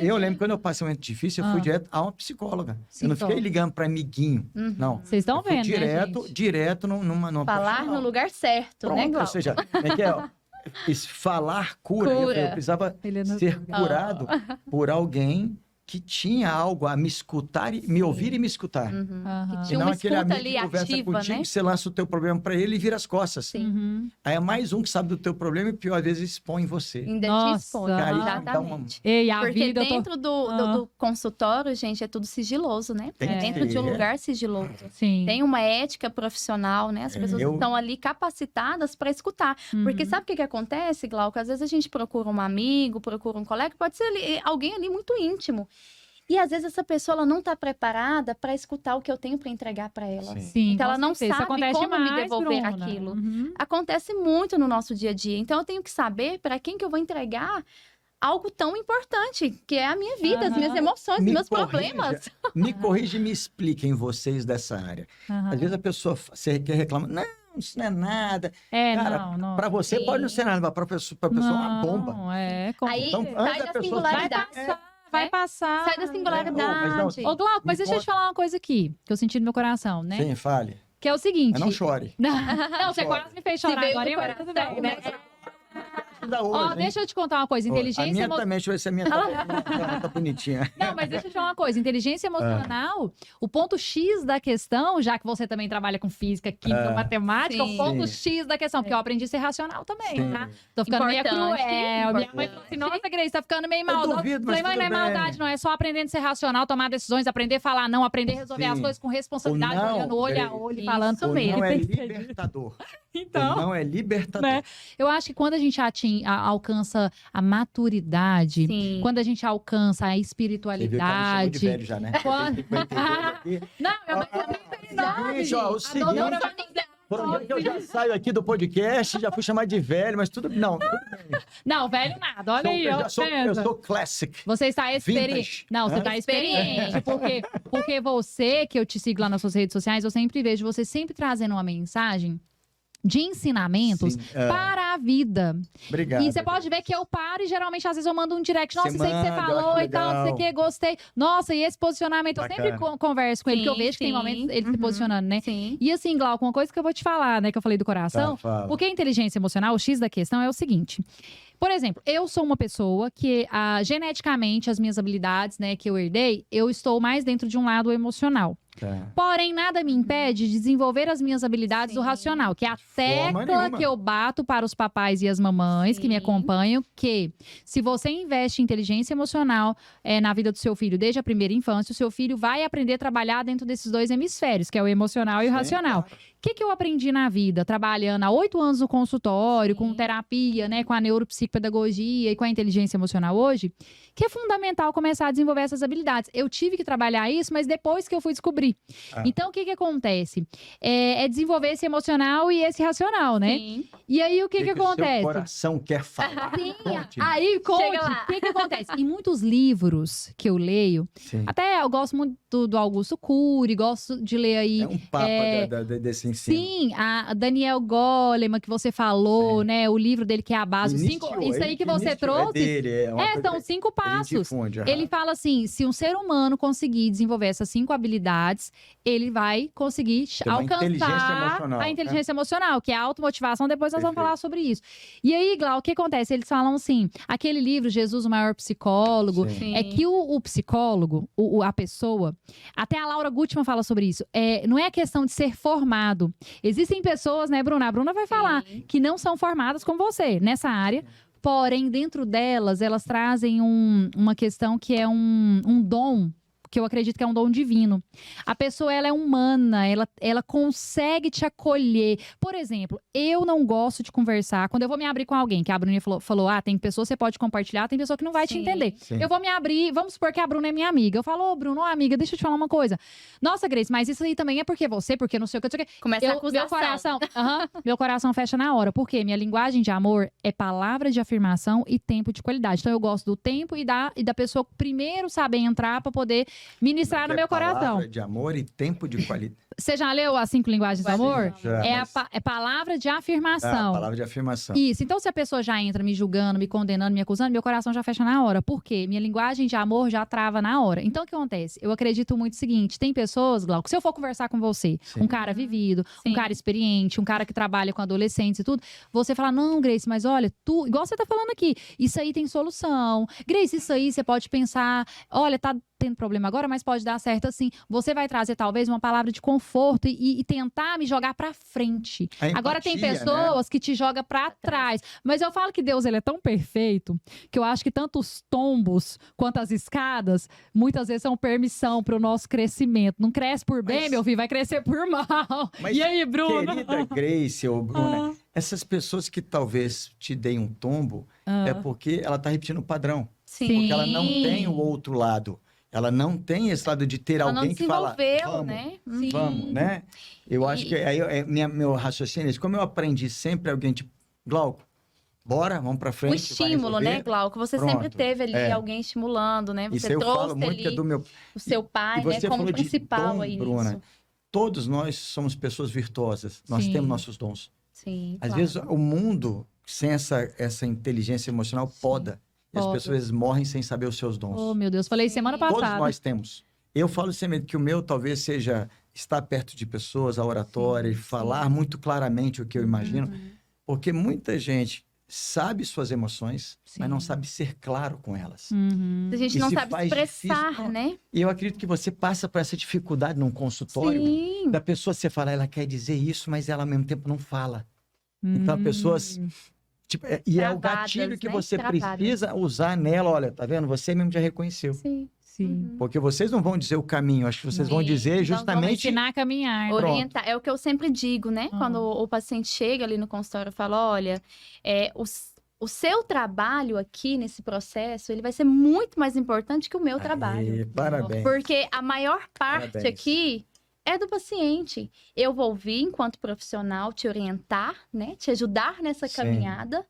Eu lembro quando eu passei um momento difícil, eu fui direto a uma psicóloga. Eu não fiquei ligando para amiguinho, não. Vocês estão vendo, direto numa falar no lugar certo, né, Glauco? Ou seja, falar cura. Eu precisava ser curado por alguém que tinha algo a me escutar, me ouvir e me escutar. Que tinha uma escuta ali ativa, contigo, né? Você lança o teu problema para ele e vira as costas. Aí é mais um que sabe do teu problema e pior, às vezes expõe você. Ainda te expõe, exatamente. Porque dentro do consultório, gente, é tudo sigiloso, né? Dentro de um lugar sigiloso. Tem uma ética profissional, né? As pessoas estão ali capacitadas para escutar. Porque sabe o que acontece, Glauco? Às vezes a gente procura um amigo, procura um colega, pode ser alguém ali muito íntimo. E às vezes essa pessoa ela não está preparada para escutar o que eu tenho para entregar para ela. Sim, então ela não sabe como me devolver Bruna. aquilo. Acontece muito no nosso dia a dia. Então eu tenho que saber para quem que eu vou entregar algo tão importante, que é a minha vida, as minhas emoções, os meus problemas. Me corrija e me expliquem vocês dessa área. Às vezes a pessoa quer reclamar, não, isso não é nada. Cara, para você pode não ser nada, mas para a pessoa é uma bomba. Aí então, sai da singularidade. Vai passar. Sai da singularidade. Ô, Glauco, mas deixa eu te falar uma coisa aqui, que eu senti no meu coração, né? Sim, fale. Que é o seguinte... Mas não chore. Não, você quase me fez chorar agora, mas tudo bem, né? Deixa eu te contar uma coisa. Inteligência emocional... também, deixa eu ver se a minha tá bonitinha. Não, mas deixa eu te falar uma coisa. Inteligência emocional, o ponto X da questão, já que você também trabalha com física, química, matemática, o ponto X da questão, porque eu aprendi a ser racional também, tá? Tô ficando meio cruel. Minha mãe falou assim, nossa, Grace, tá ficando meio maldosa. Falei, mãe, não é maldade, não. É só aprendendo a ser racional, tomar decisões, aprender a falar não, aprender a resolver as coisas com responsabilidade, olhando olho a olho, falando isso mesmo. Não é libertador. Então, não é libertador. Né? Eu acho que quando a gente alcança a maturidade, quando a gente alcança a espiritualidade... Você viu que eu me chamo de velho já, né? Não, eu também tenho o seguinte... Por onde que eu já saio aqui do podcast, já fui chamar de velho, mas tudo bem. Não, velho nada, olha aí. Eu sou classic. Você está experiente. Não, você está experiente. Porque você, que eu te sigo lá nas suas redes sociais, eu sempre vejo você sempre trazendo uma mensagem de ensinamentos para a vida. Obrigado. E você pode ver que eu paro e geralmente às vezes eu mando um direct. Nossa, sei que você falou e tal, não sei o que, gostei. Nossa, e esse posicionamento, eu sempre converso com ele, porque eu vejo que tem momentos ele se posicionando, né? E assim, Glauco, uma coisa que eu vou te falar, né, que eu falei do coração, porque a inteligência emocional, o X da questão é o seguinte... Por exemplo, eu sou uma pessoa que, geneticamente, as minhas habilidades, né, que eu herdei, eu estou mais dentro de um lado emocional. Porém, nada me impede de desenvolver as minhas habilidades do racional, que é a tecla que eu bato para os papais e as mamães que me acompanham, que se você investe em inteligência emocional na vida do seu filho desde a primeira infância, o seu filho vai aprender a trabalhar dentro desses dois hemisférios, que é o emocional e o racional. O que eu aprendi na vida? Trabalhando há 8 anos no consultório, com terapia, né, com a neuropsicopedagogia e com a inteligência emocional hoje, que é fundamental começar a desenvolver essas habilidades. Eu tive que trabalhar isso, mas depois que eu fui descobrir. Então, o que acontece? É desenvolver esse emocional e esse racional, né? E aí, o que acontece? O seu coração quer falar. Aí, conte. O que acontece? Em muitos livros que eu leio, até eu gosto muito do Augusto Cury, gosto de ler aí... É um papo desse ensino. Sim, a Daniel Goleman, que você falou, né? O livro dele que é a base. Isso aí que você trouxe. São 5 passos. Ele fala assim, se um ser humano conseguir desenvolver essas 5 habilidades, ele vai conseguir alcançar a inteligência emocional, que é a automotivação. Depois nós vamos falar sobre isso. E aí, Glau, o que acontece? Eles falam assim, aquele livro, Jesus, o Maior Psicólogo, é que o psicólogo, a pessoa, até a Laura Gutman fala sobre isso, não é questão de ser formado. Existem pessoas, né, Bruna? A Bruna vai falar, que não são formadas como você nessa área, porém, dentro delas, elas trazem uma questão que é um dom que eu acredito que é um dom divino. A pessoa, ela é humana, ela consegue te acolher. Por exemplo, eu não gosto de conversar, quando eu vou me abrir com alguém, que a Bruna falou, tem pessoa que você pode compartilhar, tem pessoa que não vai te entender. Sim. Eu vou me abrir, vamos supor que a Bruna é minha amiga. Eu falo, Bruno, amiga, deixa eu te falar uma coisa. Nossa, Grace, mas isso aí também é porque porque não sei o que, não sei o que. Começa a acusação. Meu coração fecha na hora. Por quê? Minha linguagem de amor é palavra de afirmação e tempo de qualidade. Então, eu gosto do tempo e da pessoa primeiro saber entrar pra poder ministrar no meu coração. Palavra de amor e tempo de qualidade. Você já leu as 5 linguagens do amor? Já, É palavra de afirmação. Palavra de afirmação. Isso. Então, se a pessoa já entra me julgando, me condenando, me acusando, meu coração já fecha na hora. Por quê? Minha linguagem de amor já trava na hora. Então, o que acontece? Eu acredito muito no seguinte. Tem pessoas, Glauco, se eu for conversar com você, um cara vivido, um cara experiente, um cara que trabalha com adolescentes e tudo, você fala, não, Grace, mas olha, igual você tá falando aqui, isso aí tem solução. Grace, isso aí você pode pensar, olha, tá tendo problema agora, mas pode dar certo assim. Você vai trazer talvez uma palavra de conforto e tentar me jogar pra frente. Agora tem pessoas que te jogam pra trás. Mas eu falo que Deus, ele é tão perfeito que eu acho que tanto os tombos quanto as escadas muitas vezes são permissão pro nosso crescimento. Não cresce por bem, meu filho, vai crescer por mal. E aí, Bruno? Querida Grace ou Bruna, essas pessoas que talvez te deem um tombo é porque ela tá repetindo o padrão. Sim. Porque ela não tem o outro lado. Ela não tem esse lado de ter alguém que fala, vamos, né? Vamos, né? Eu acho que aí meu raciocínio é esse. Como eu aprendi sempre alguém tipo, Glauco, bora, vamos pra frente. O estímulo, né, Glauco? Você sempre teve ali alguém estimulando, né? Você isso eu trouxe falo muito ali que é do meu... o seu pai, né, como principal aí Bruna, nisso. Todos nós somos pessoas virtuosas. Nós temos nossos dons. Sim, Às vezes o mundo, sem essa inteligência emocional, poda. E as pessoas morrem sem saber os seus dons. Oh, meu Deus. Falei semana passada. Todos nós temos. Eu falo sempre que o meu talvez seja estar perto de pessoas, a oratória, e falar muito claramente o que eu imagino. Porque muita gente sabe suas emoções, mas não sabe ser claro com elas. A gente não sabe expressar, né? E eu acredito que você passa por essa dificuldade num consultório. Sim. Da pessoa, você fala, ela quer dizer isso, mas ela ao mesmo tempo não fala. Então, as pessoas... Tipo, e é o gatilho que você precisa usar nela. Olha, tá vendo? Você mesmo já reconheceu. Sim. Porque vocês não vão dizer o caminho. Acho que vocês vão dizer justamente... Vão ensinar a caminhar. Orientar. É o que eu sempre digo, né? Quando o paciente chega ali no consultório e fala, olha, o seu trabalho aqui nesse processo, ele vai ser muito mais importante que o meu trabalho. Parabéns. Porque a maior parte aqui... é do paciente. Eu vou vir, enquanto profissional, te orientar, né? Te ajudar nessa caminhada.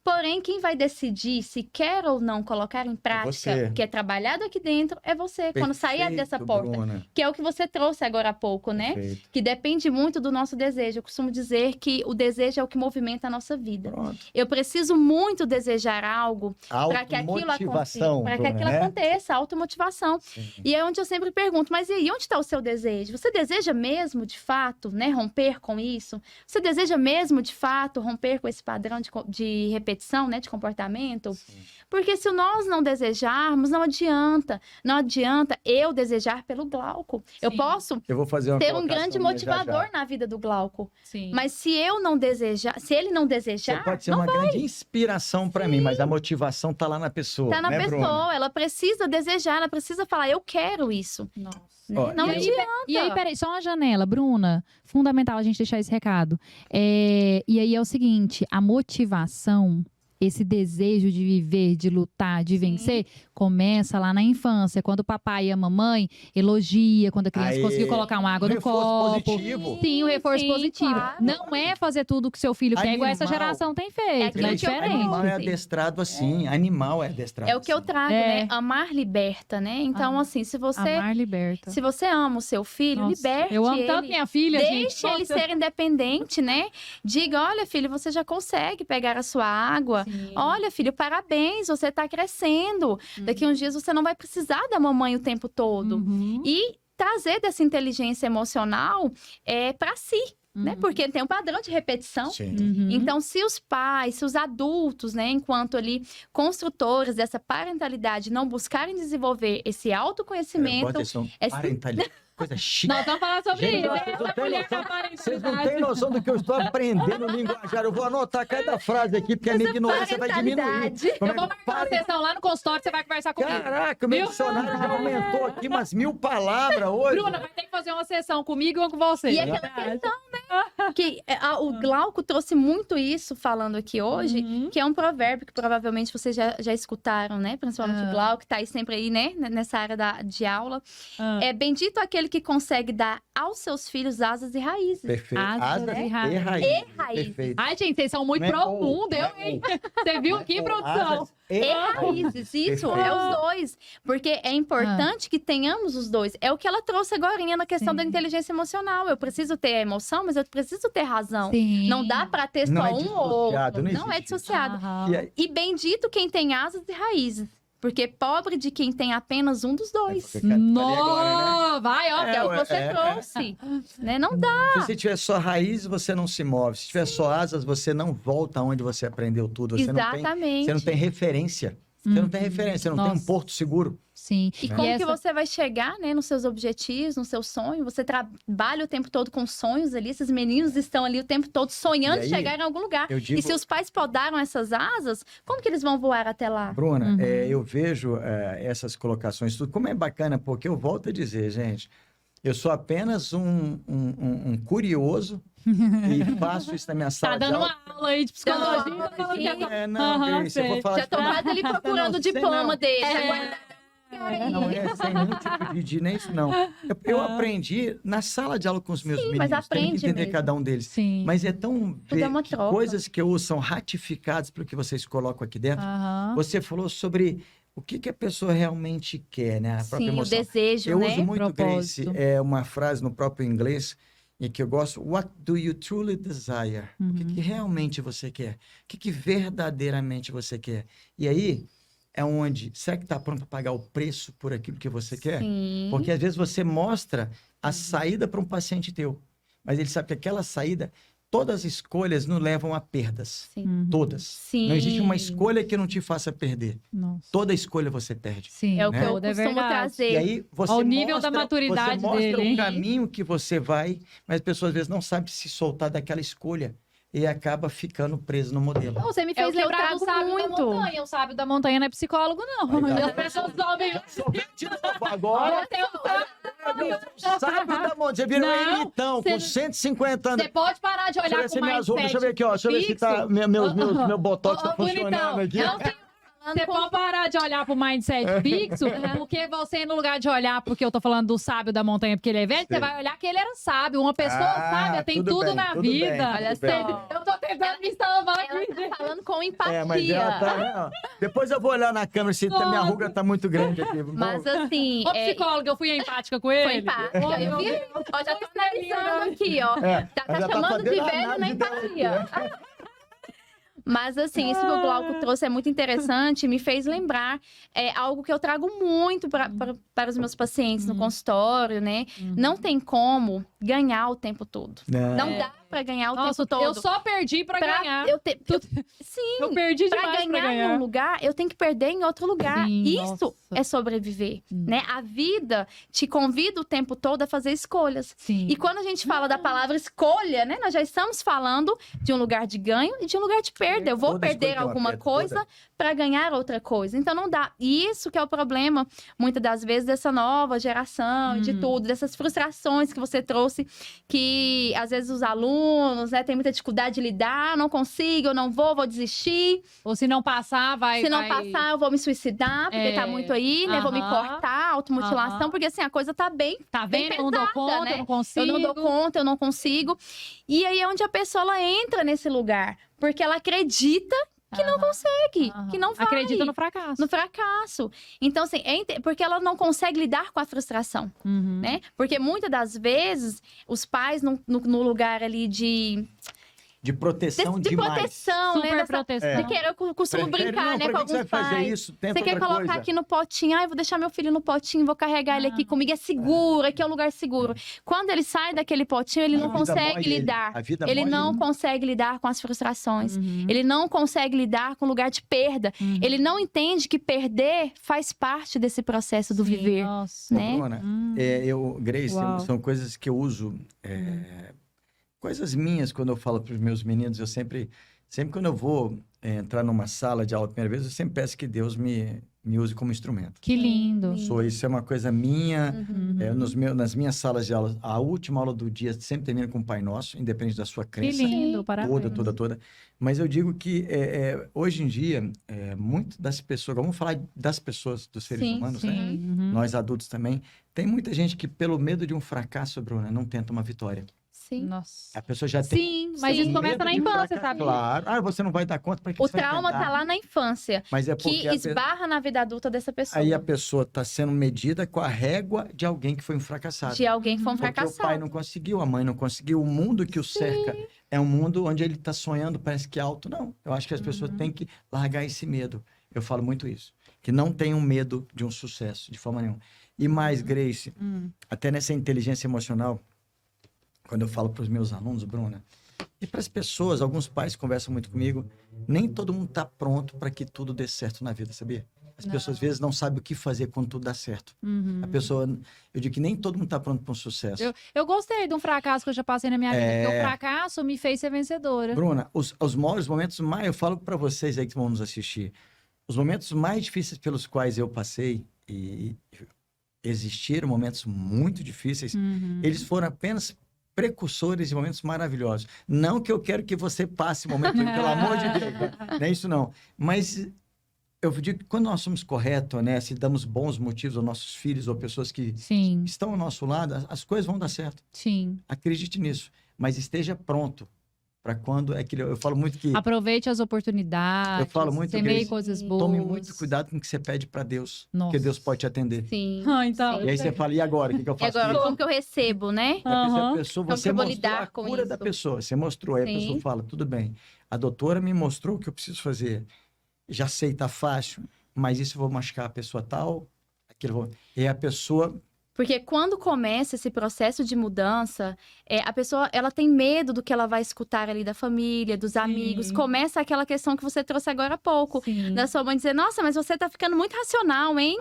Porém, quem vai decidir se quer ou não colocar em prática o que é trabalhado aqui dentro é você. Perfeito, quando sair dessa porta. Bruna. Que é o que você trouxe agora há pouco, né? Perfeito. Que depende muito do nosso desejo. Eu costumo dizer que o desejo é o que movimenta a nossa vida. Pronto. Eu preciso muito desejar algo para que aquilo aconteça. Para que aquilo aconteça, automotivação. E é onde eu sempre pergunto, mas e aí, onde está o seu desejo? Você deseja mesmo, de fato, né, romper com isso? Você deseja mesmo, de fato, romper com esse padrão de repetição, né, de comportamento? Porque se nós não desejarmos, não adianta. Não adianta eu desejar pelo Glauco. Eu posso ter um grande motivador na vida do Glauco. Mas se eu não desejar, se ele não desejar, você pode ser uma grande inspiração para mim, mas a motivação tá lá na pessoa. Tá na pessoa. Bruna? Ela precisa desejar, ela precisa falar, eu quero isso. Nossa. Não adianta. E aí, peraí, só uma janela, Bruna. Fundamental a gente deixar esse recado. E aí é o seguinte, a motivação, esse desejo de viver, de lutar, de vencer, começa lá na infância, quando o papai e a mamãe elogia, quando a criança conseguiu colocar uma água no copo. Positivo. Sim, o reforço positivo. Claro. Não é fazer tudo que seu filho quer, igual essa geração tem feito. É diferente. Animal é adestrado assim. Animal é adestrado É o que eu trago, né? Amar liberta, né? Então, assim, se você... Amar liberta. Se você ama o seu filho, liberte eu amo tanto minha filha, Deixe ele ser independente, né? Diga, olha, filho, você já consegue pegar a sua água. Olha, filho, parabéns, você tá crescendo. Daqui uns dias você não vai precisar da mamãe o tempo todo. E trazer dessa inteligência emocional para si. Né? Porque tem um padrão de repetição. Então, se os pais, se os adultos, né, enquanto ali construtores dessa parentalidade, não buscarem desenvolver esse autoconhecimento... coisa chique. Nós vamos falar sobre Gente, isso. Vocês não têm noção do que eu estou aprendendo no linguajar. Eu vou anotar cada frase aqui, porque a minha ignorância vai diminuir. Eu vou marcar uma sessão lá no consultório, você vai conversar comigo. Caraca, o meu dicionário já aumentou aqui umas 1000 palavras hoje. Bruna, vai ter que fazer uma sessão comigo ou com você. E aquela questão, né? Que o Glauco trouxe muito isso falando aqui hoje, que é um provérbio que provavelmente vocês já escutaram, né? Principalmente o Glauco, que tá aí sempre aí, né? Nessa área de aula. É bendito aquele que consegue dar aos seus filhos asas e raízes. Perfeito. Asas e raízes. raízes. Perfeito. Ai, gente, vocês são muito profundos, hein? Você viu aqui, produção? E raízes, isso, Perfeito. é os dois. Porque é importante que tenhamos os dois. É o que ela trouxe agora na questão da inteligência emocional. Eu preciso ter a emoção, mas eu preciso ter razão. Sim. Não dá pra ter Não só é um ou outro. dissociado, não é existe. dissociado. E aí- E bendito quem tem asas e raízes. Porque pobre de quem tem apenas um dos dois. porque falei agora, né? Não, vai, ó. Que é o que você trouxe. Né? Não dá. Se você tiver só raiz, você não se move. Se tiver só asas, você não volta onde você aprendeu tudo. Você Exatamente. Você não tem referência. Você não tem referência, você não tem um porto seguro. Sim. E como que você vai chegar, né, nos seus objetivos, no seu sonho? Você trabalha o tempo todo com sonhos ali, esses meninos estão ali o tempo todo sonhando E aí, de chegar em algum lugar. eu digo- E se os pais podaram essas asas, como que eles vão voar até lá? Bruna, eu vejo essas colocações, tudo como é bacana, porque eu volto a dizer, gente, eu sou apenas um curioso e faço isso na minha Tá sala de dando aula. uma aula aí de psicologia. Não, falando que é- Não, Aham, Grace, eu vou sei. falar Já tô quase ali procurando Não, o diploma não. dele. Não é sem nenhum tipo de nem isso, não. Eu aprendi na sala de aula com os meus Sim, meninos. mas Tenho que aprende entender mesmo. cada um deles. Sim. Mas é tão Tudo é ver uma que troca. coisas que eu uso são ratificadas pelo que vocês colocam aqui dentro. Aham. Você falou sobre o que a pessoa realmente quer, né? A própria Sim, o emoção. desejo, Eu né? uso muito, Grace, Propósito. uma frase no próprio inglês e que eu gosto. What do you truly desire? O que realmente você quer? O que verdadeiramente você quer? E aí é onde, será que está pronto para pagar o preço por aquilo que você quer? Sim. Porque às vezes você mostra a saída para um paciente teu, mas ele sabe que aquela saída, todas as escolhas não levam a perdas. Sim. Todas. Sim. Não existe uma escolha que não te faça perder. Nossa. Toda escolha você perde. Sim, É o que né? eu Tudo é costumo verdade. trazer. E aí você Ao nível da mostra- maturidade você mostra dele, hein? o caminho que você vai, mas a pessoa às vezes não sabe se soltar daquela escolha e acaba ficando preso no modelo. Você me É o fez que eu lembrar do trago sábio muito. da montanha. O sábio da montanha não é psicólogo, não. Aí tá. As pessoas ouvem. De novo, agora, Olha, tem um sabe da monte, você virou Não, ermitão você- com 150 anos. Você pode parar de Deixa eu olhar ver se com minhas rugas, mindset deixa eu ver aqui, ó. Deixa eu ver se tá, meu botox tá bonitão, funcionando aqui. não tem- Você pode parar de olhar pro mindset fixo, porque você, no lugar de olhar porque eu tô falando do sábio da montanha porque ele é velho, você Sei. vai olhar que ele era sábio. Uma pessoa sábia tem tudo bem, na tudo vida. bem, Olha tudo bem. só. Eu tô tentando me salvar Ela aqui. tá falando com empatia. Mas ela tá, né, ó. Depois eu vou olhar na câmera se minha Nossa. ruga tá muito grande aqui. Mas assim, Ô, psicóloga, eu fui empática com ele. foi empática. Eu vi, ó, já tô analisando aqui, ó. Tá mas já tá chamando de fazendo a velho na análise dela empatia. Mas assim, isso que o Glauco trouxe é muito interessante, me fez lembrar algo que eu trago muito para os meus pacientes no consultório, né? Não tem como ganhar o tempo todo. Não dá para ganhar o Nossa, tempo todo. eu só perdi pra ganhar. Sim, Eu perdi para demais pra ganhar em um lugar, eu tenho que perder em outro lugar. Sim, Isso nossa. é sobreviver, né? A vida te convida o tempo todo a fazer escolhas. Sim. E quando a gente fala da palavra escolha, né? Nós já estamos falando de um lugar de ganho e de um lugar de perda. Eu vou Toda escolha perder tem uma alguma perda, coisa toda. para ganhar outra coisa. Então não dá. E isso que é o problema, muitas das vezes, dessa nova geração, de tudo, dessas frustrações que você trouxe, que às vezes os alunos, né, têm muita dificuldade de lidar, não consigo, eu não vou desistir. Ou se não passar, vai... Se não vai- passar, eu vou me suicidar, porque tá muito aí, né? Vou me Aham. cortar, automutilação, Aham. porque assim, a coisa tá bem. Tá bem vendo? Eu não dou pesada, conta, né? eu não consigo. Eu não dou conta, eu não consigo. E aí é onde a pessoa ela entra nesse lugar, porque ela acredita que não consegue, que não vai. Acredita no fracasso. No fracasso. Então, assim, porque ela não consegue lidar com a frustração, Uhum. né? Porque muitas das vezes, os pais, no lugar ali de de proteção de demais. proteção, Super né? proteção. Eu costumo brincar, né, com alguns você vai fazer pais. isso? Tenta Você quer outra colocar coisa. aqui no potinho, eu vou deixar meu filho no potinho, vou carregar ele aqui comigo, é seguro, aqui é um lugar seguro. Quando ele sai daquele potinho, ele não consegue lidar. Ele não consegue lidar com as frustrações. Ele não consegue lidar com o lugar de perda. Ele não entende que perder faz parte desse processo do viver. Nossa. Né? Bruna, Grace, são coisas que eu uso, coisas minhas quando eu falo para os meus meninos. Eu sempre quando eu vou entrar numa sala de aula a primeira vez, eu sempre peço que Deus me use como instrumento. Que lindo. Isso é uma coisa minha. Nas minhas salas de aula, a última aula do dia sempre termina com o Pai Nosso, independente da sua crença. Que lindo, parabéns. Toda. Mas eu digo que hoje em dia, muito das pessoas, vamos falar das pessoas, dos seres humanos, né? Nós adultos também, tem muita gente que pelo medo de um fracasso, Bruna, não tenta uma vitória. Sim. Nossa. A pessoa já tem. Sim, mas isso começa na infância, sabe? Claro. Você não vai dar conta para que O você vai trauma tentar. tá lá na infância, Mas é porque que esbarra na vida adulta dessa pessoa. Aí a pessoa está sendo medida com a régua de alguém que foi um fracassado. De alguém que foi um Porque fracassado. o pai não conseguiu, a mãe não conseguiu, o mundo que o cerca é um mundo onde ele está sonhando, parece que alto. Não, eu acho que as pessoas têm que largar esse medo. Eu falo muito isso. Que não tenham medo de um sucesso, de forma nenhuma. E mais, Grace, até nessa inteligência emocional, quando eu falo para os meus alunos, Bruna, e para as pessoas, alguns pais conversam muito comigo, nem todo mundo está pronto para que tudo dê certo na vida, sabia? As pessoas às vezes não sabem o que fazer quando tudo dá certo. A pessoa, eu digo que nem todo mundo está pronto para um sucesso. Eu gostei de um fracasso que eu já passei na minha vida, porque o fracasso me fez ser vencedora. Bruna, os maiores momentos mais, eu falo para vocês aí que vão nos assistir, os momentos mais difíceis pelos quais eu passei, e existiram momentos muito difíceis, eles foram apenas precursores de momentos maravilhosos. Não que eu quero que você passe momento, pelo amor de Deus, não é isso não. Mas eu digo que quando nós somos corretos, né, se damos bons motivos aos nossos filhos ou pessoas que estão ao nosso lado, as coisas vão dar certo. Sim. Acredite nisso, mas esteja pronto para quando é que eu falo muito que aproveite as oportunidades. Eu falo muito semeie coisas boas. Tome muito cuidado com o que você pede para Deus, Nossa. porque Deus pode te atender. Sim. Então. E aí você fala, e agora? O que eu E faço? agora, como que eu recebo, né? A pessoa, Como você que eu vou mostrou lidar a com cura isso? da pessoa. Você mostrou. Aí a pessoa fala, tudo bem. A doutora me mostrou o que eu preciso fazer. Já sei, tá fácil. Mas isso eu vou machucar a pessoa tal. Aquilo. E a pessoa... Porque quando começa esse processo de mudança, a pessoa ela tem medo do que ela vai escutar ali da família, dos amigos. Começa aquela questão que você trouxe agora há pouco. Da sua mãe dizer, nossa, mas você tá ficando muito racional, hein?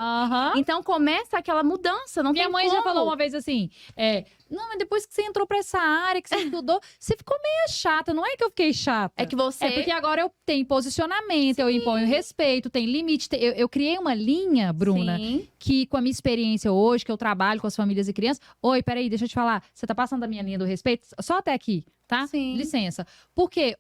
Então começa aquela mudança, não Minha tem mãe como. já falou uma vez assim, não, mas depois que você entrou pra essa área, que você estudou, você ficou meio chata. Não é que eu fiquei chata. É que você... É porque agora eu tenho posicionamento, eu imponho respeito, tem limite. Eu criei uma linha, Bruna, que com a minha experiência hoje, que eu trabalho com as famílias e crianças... Oi, peraí, deixa eu te falar. Você tá passando da minha linha do respeito? Só até aqui, tá? Sim. Licença. Porque,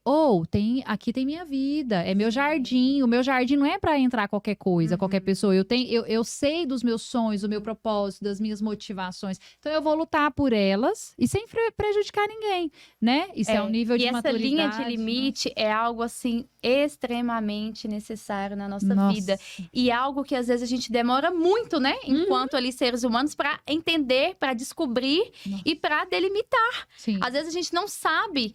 aqui tem minha vida, é meu jardim. O meu jardim não é pra entrar qualquer coisa, qualquer pessoa. Eu sei dos meus sonhos, do meu propósito, das minhas motivações. Então, eu vou lutar por elas e sem prejudicar ninguém, né? Isso é um nível de maturidade. E essa linha de limite é algo, assim, extremamente necessário na nossa vida. E algo que, às vezes, a gente demora muito, né? Enquanto ali, seres humanos, pra entender, pra descobrir e pra delimitar. Sim. Às vezes, a gente não sabe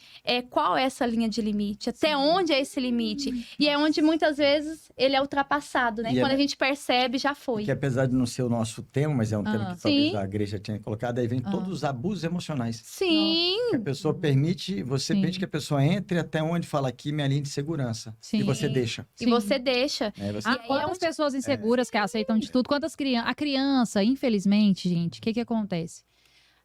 qual é essa linha de limite, até onde é esse limite. E é onde, muitas vezes, ele é ultrapassado, né? Quando a gente percebe, já foi. Que apesar de não ser o nosso tema, mas é um tema que talvez a igreja tinha colocado, aí vem todos os abusos emocionais. Sim. Que a pessoa permite, você permite que a pessoa entre até onde fala aqui minha linha de segurança. Sim. E você deixa. E você deixa. Quantas pessoas inseguras que aceitam de tudo? Quantas crianças? A criança, infelizmente, gente, o que acontece?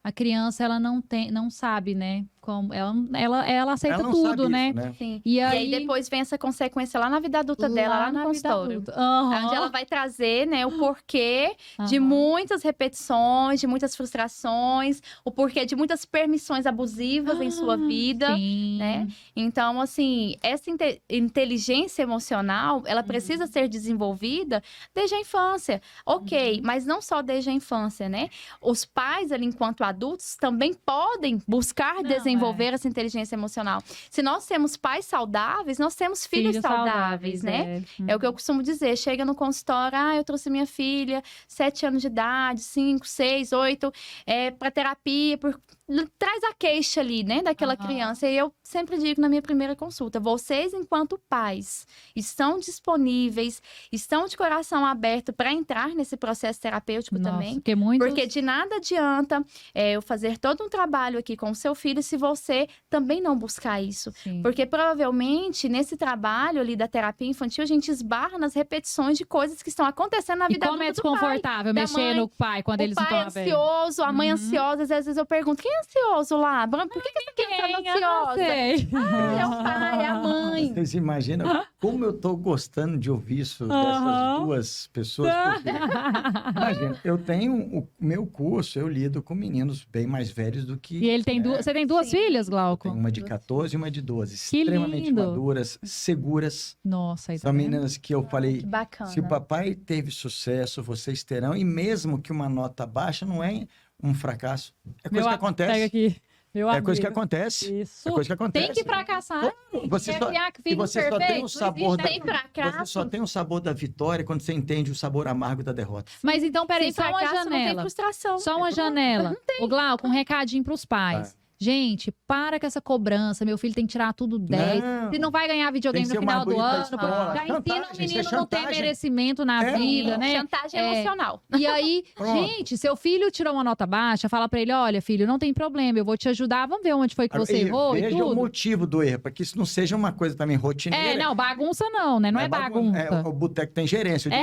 A criança, ela não sabe, né? Como, ela aceita ela não tudo, sabe né? Isso, né? Sim. E aí depois vem essa consequência lá na vida adulta dela, lá no consultório. Onde ela vai trazer, né, o porquê de muitas repetições, de muitas frustrações, o porquê de muitas permissões abusivas em sua vida, né? Então, assim, essa inteligência emocional, ela precisa ser desenvolvida desde a infância. Ok, mas não só desde a infância, né? Os pais, ali, enquanto adultos, também podem buscar desenvolver essa inteligência emocional. Se nós temos pais saudáveis, nós temos filhos saudáveis, né? É o que eu costumo dizer. Chega no consultório, eu trouxe minha filha, 7 anos de idade, 5, 6, 8, pra terapia, traz a queixa ali, né, daquela criança. E eu sempre digo na minha primeira consulta, vocês, enquanto pais, estão disponíveis, estão de coração aberto para entrar nesse processo terapêutico também? Porque de nada adianta eu fazer todo um trabalho aqui com o seu filho se você também não buscar isso. Sim. Porque provavelmente, nesse trabalho ali da terapia infantil, a gente esbarra nas repetições de coisas que estão acontecendo na vida adulta do pai. Como é desconfortável mexer no pai quando eles não estão abertos. O pai é ansioso, a mãe ansiosa, às vezes eu pergunto, quem é ansioso lá? Por que essa criança tá ansiosa? É o pai, é a mãe. Vocês imaginam como eu tô gostando de ouvir isso dessas duas pessoas? Porque, imagina, eu tenho o meu curso, eu lido com meninos bem mais velhos do que... E ele tem você tem duas filhas, Glauco? Tem uma de 14 e uma de 12. Que extremamente lindo. maduras, seguras. Nossa, são meninas que eu falei, que bacana. Se o papai teve sucesso, vocês terão. E mesmo que uma nota baixa não é um fracasso. É coisa que acontece. Pega aqui. É coisa que acontece. Isso. É coisa que acontece. Tem que fracassar. Você só tem o sabor você só tem o sabor da vitória quando você entende o sabor amargo da derrota. Mas então, peraí, só uma janela. Não tem frustração. Só uma janela. O Glauco, um recadinho pros pais. Gente, para com essa cobrança. Meu filho tem que tirar tudo 10. Se não vai ganhar videogame no final do ano, já ensina o menino não ter merecimento na vida, né? Chantagem emocional. E aí, gente, seu filho tirou uma nota baixa, fala pra ele, olha, filho, não tem problema, eu vou te ajudar, vamos ver onde foi que você errou e tudo. Veja o motivo do erro, para que isso não seja uma coisa também rotineira. Não, bagunça não, né? Não é bagunça. O boteco tem gerência. Não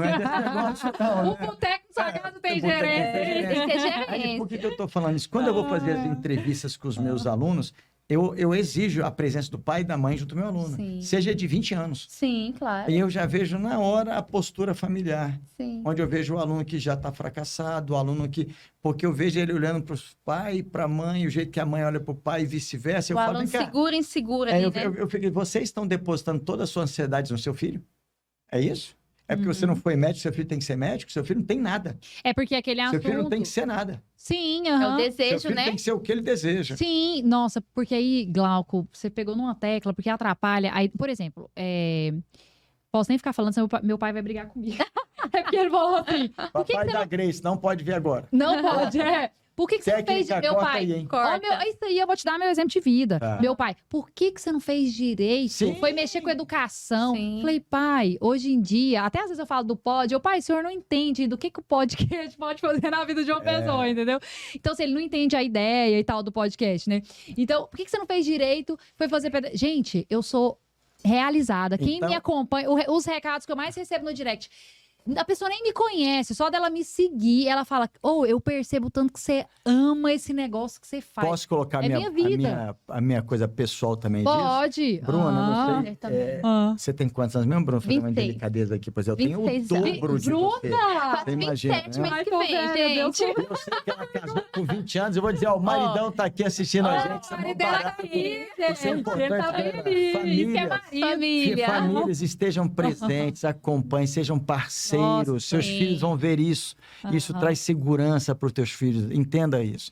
é desse negócio, não, né? O boteco do sua casa tem gerência. Tem que ter gerência. Aí, por que eu tô falando isso? Quando eu vou fazer as entrevistas com os meus alunos, eu exijo a presença do pai e da mãe junto ao meu aluno. Sim. Seja de 20 anos. Sim, claro. E eu já vejo na hora a postura familiar. Sim. Onde eu vejo o aluno que já está fracassado, o aluno que... Porque eu vejo ele olhando para o pai e para a mãe, o jeito que a mãe olha para o pai e vice-versa. O aluno segura, insegura ali, né? Eu fiquei, vocês estão depositando toda a sua ansiedade no seu filho? É isso? É porque você não foi médico, seu filho tem que ser médico, seu filho não tem nada. É porque aquele assunto... Seu filho não tem que ser nada. Sim, É o desejo, seu filho né? tem que ser o que ele deseja. Sim, nossa, porque aí, Glauco, você pegou numa tecla, porque atrapalha. Aí, por exemplo, posso nem ficar falando, senão meu pai vai brigar comigo. É porque ele falou assim... Papai da Grace, não pode vir agora. Não pode, Por que você não fez de... Meu pai, isso aí eu vou te dar meu exemplo de vida. Meu pai, por que você não fez direito? Sim. Foi mexer com educação. Sim. Falei, pai, hoje em dia, até às vezes eu falo do pod, pai, o senhor não entende do que o podcast pode fazer na vida de uma pessoa, entendeu? Então, se ele não entende a ideia e tal do podcast, né? Então, por que você não fez direito? Foi fazer... Gente, eu sou realizada. Quem me acompanha, os recados que eu mais recebo no direct... A pessoa nem me conhece, só dela me seguir, ela fala, eu percebo tanto que você ama esse negócio que você faz. Posso colocar minha vida. A minha coisa pessoal também Pode. disso? Bruna, não sei. Você tem quantos anos mesmo, Bruna? Fazer uma delicadeza aqui, pois eu tenho o dobro de você. Bruna! Você imagina, 27 mês que vem, gente. Eu sei que ela casou com 20 anos, eu vou dizer, o maridão tá aqui assistindo a gente. O maridão tá aqui, isso é importante. Família. Famílias estejam presentes, acompanhem, sejam parceiros. Seus filhos vão ver isso. Isso traz segurança para os teus filhos. Entenda isso.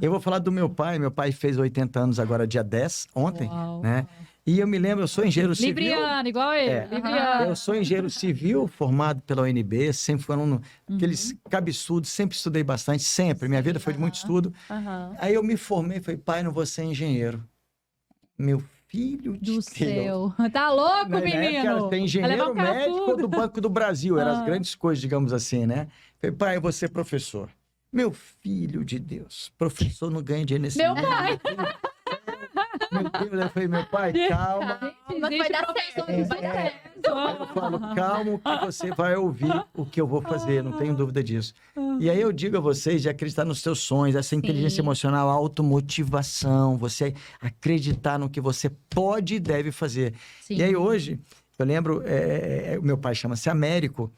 Eu vou falar do meu pai. Meu pai fez 80 anos agora, dia 10, ontem, né? E eu me lembro, eu sou engenheiro civil. Libriano, igual ele. Libriano. Eu sou engenheiro civil, formado pela UNB, sempre fui aluno, aqueles cabeçudos, sempre estudei bastante, sempre. Minha vida foi de muito estudo. Aí eu me formei, falei, pai, não vou ser engenheiro. Meu filho do céu. Tá louco, menino? Tem engenheiro médico do Banco do Brasil. Eram as grandes coisas, digamos assim, né? Falei, pai, eu vou ser professor. Meu filho de Deus, professor não ganha dinheiro nesse mundo. Meu pai! Meu Deus, eu falei, meu pai, calma. Vai dar certo. Eu falo, calma que você vai ouvir o que eu vou fazer, não tenho dúvida disso. E aí eu digo a vocês de acreditar nos seus sonhos, essa inteligência emocional, a automotivação, você acreditar no que você pode e deve fazer. Sim. E aí hoje, eu lembro, o meu pai chama-se Américo,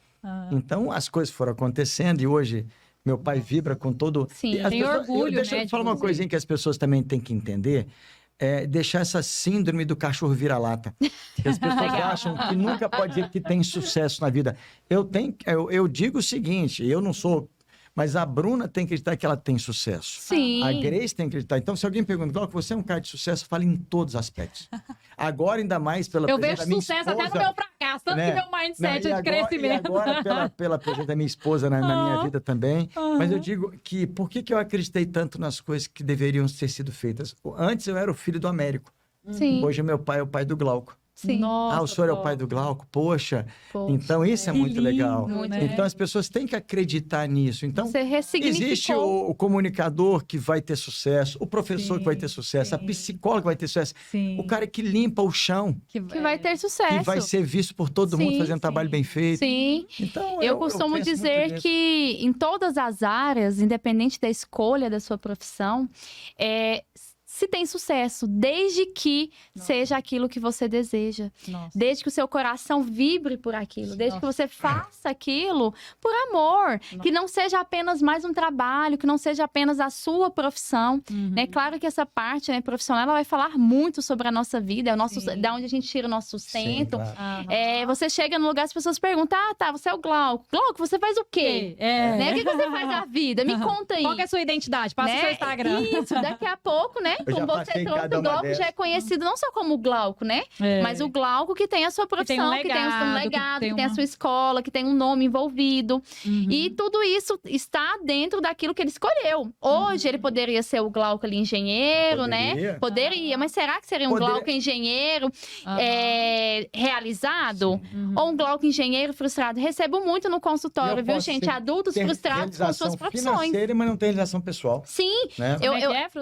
então as coisas foram acontecendo e hoje... Meu pai vibra com todo... Sim, tem orgulho, Deixa eu falar uma coisinha que as pessoas também têm que entender. Deixar essa síndrome do cachorro vira-lata. Que as pessoas acham que nunca pode dizer que tem sucesso na vida. Eu digo o seguinte, eu não sou Mas a Bruna tem que acreditar que ela tem sucesso. Sim. A Grace tem que acreditar. Então, se alguém pergunta, Glauco, você é um cara de sucesso, fala em todos os aspectos. Agora, ainda mais pela Eu presença vejo da minha sucesso esposa, até no meu fracasso, tanto né? que meu mindset E é de crescimento. E agora, pela presença da minha esposa na minha vida também. Mas eu digo que, por que eu acreditei tanto nas coisas que deveriam ter sido feitas? Antes eu era o filho do Américo. Sim. Hoje meu pai é o pai do Glauco. Sim. Nossa, O senhor é o pai do Glauco? Poxa. Então isso é muito lindo, legal. né? Então as pessoas têm que acreditar nisso. Então Você ressignificou. existe o comunicador que vai ter sucesso, o professor que vai ter sucesso, a psicóloga que vai ter sucesso, o cara que limpa o chão, Que vai ter sucesso. que vai ser visto por todo mundo fazendo trabalho bem feito. Sim. Então, eu costumo penso dizer muito nisso. que em todas as áreas, independente da escolha da sua profissão, se tem sucesso, desde que seja aquilo que você deseja. Desde que o seu coração vibre por aquilo. Desde que você faça aquilo por amor. Que não seja apenas mais um trabalho, que não seja apenas a sua profissão. Né? Claro que essa parte, né, profissional, ela vai falar muito sobre a nossa vida, da onde a gente tira o nosso sustento. Sim, claro. Você chega no lugar, as pessoas perguntam, você é o Glauco. Glauco, você faz o quê? Né? O que você faz na vida? Me conta aí. Qual que é a sua identidade? Passa o seu Instagram. Isso, daqui a pouco, né? Eu Como já você passei trouxe, cada o uma Glauco dessas. já é conhecido não só como o Glauco, né? Mas o Glauco que tem a sua profissão, que tem um legado, que tem a sua escola, que tem um nome envolvido. E tudo isso está dentro daquilo que ele escolheu. Hoje ele poderia ser o Glauco ali engenheiro, né? Poderia, mas será que seria um Glauco engenheiro realizado? Ou um Glauco engenheiro frustrado? Recebo muito no consultório, viu, gente? Adultos frustrados com suas profissões. Financeira, mas não tem realização pessoal. Sim, Né?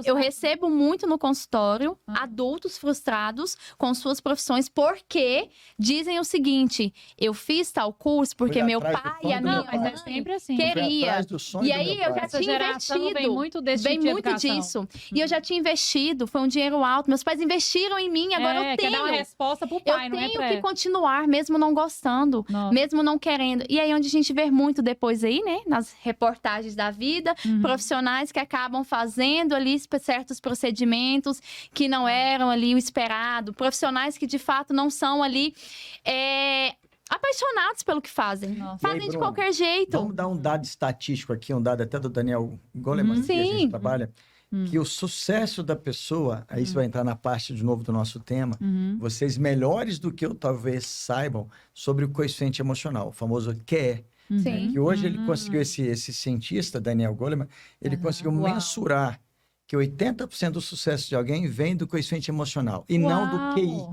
eu recebo muito no consultório adultos frustrados com suas profissões porque dizem o seguinte: eu fiz tal curso porque meu pai e a minha mãe é sempre assim. queria. E aí eu já tinha investido. Vem muito disso. E eu já tinha investido, foi um dinheiro alto. Meus pais investiram em mim, agora eu tenho. Quer dar uma resposta pro pai, não é Eu tenho que continuar, mesmo não gostando, mesmo não querendo. E aí onde a gente vê muito depois aí, né, nas reportagens da vida, profissionais que acabam fazendo ali certos procedimentos que não eram ali o esperado, profissionais que de fato não são ali apaixonados pelo que fazem. Fazem aí, de Bruno, qualquer jeito. Vamos dar um dado estatístico aqui, um dado até do Daniel Goleman, que a gente trabalha, que o sucesso da pessoa, aí isso vai entrar na parte de novo do nosso tema, vocês melhores do que eu talvez saibam sobre o coeficiente emocional, o famoso QE. Sim. Que hoje ele conseguiu, esse cientista, Daniel Goleman, ele conseguiu mensurar que 80% do sucesso de alguém vem do coeficiente emocional e não do QI.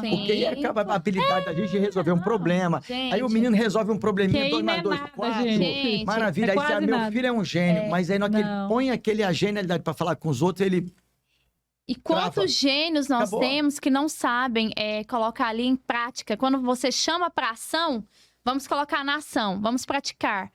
Sim. O QI acaba a habilidade da gente resolver um problema. Gente. Aí o menino resolve um probleminha, 2 mais 2, 4. Gente. Maravilha. Aí você, meu filho é um gênio. Mas aí na hora que ele põe a genialidade para falar com os outros, ele... E quantos gênios nós temos que não sabem colocar ali em prática? Quando você chama para ação, vamos colocar na ação, vamos praticar.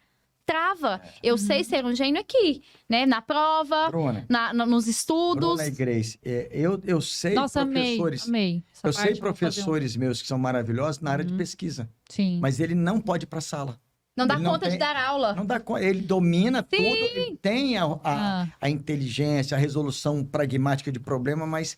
Trava. Eu sei ser um gênio aqui, né? Na prova, Bruna, nos estudos. Bruna e Grace, eu sei professores... Amei. Eu sei professores meus que são maravilhosos na área de pesquisa. Sim. Mas ele não pode ir para a sala. Não dá conta de dar aula. Não dá conta. Ele domina tudo, ele tem a inteligência, a resolução pragmática de problema, mas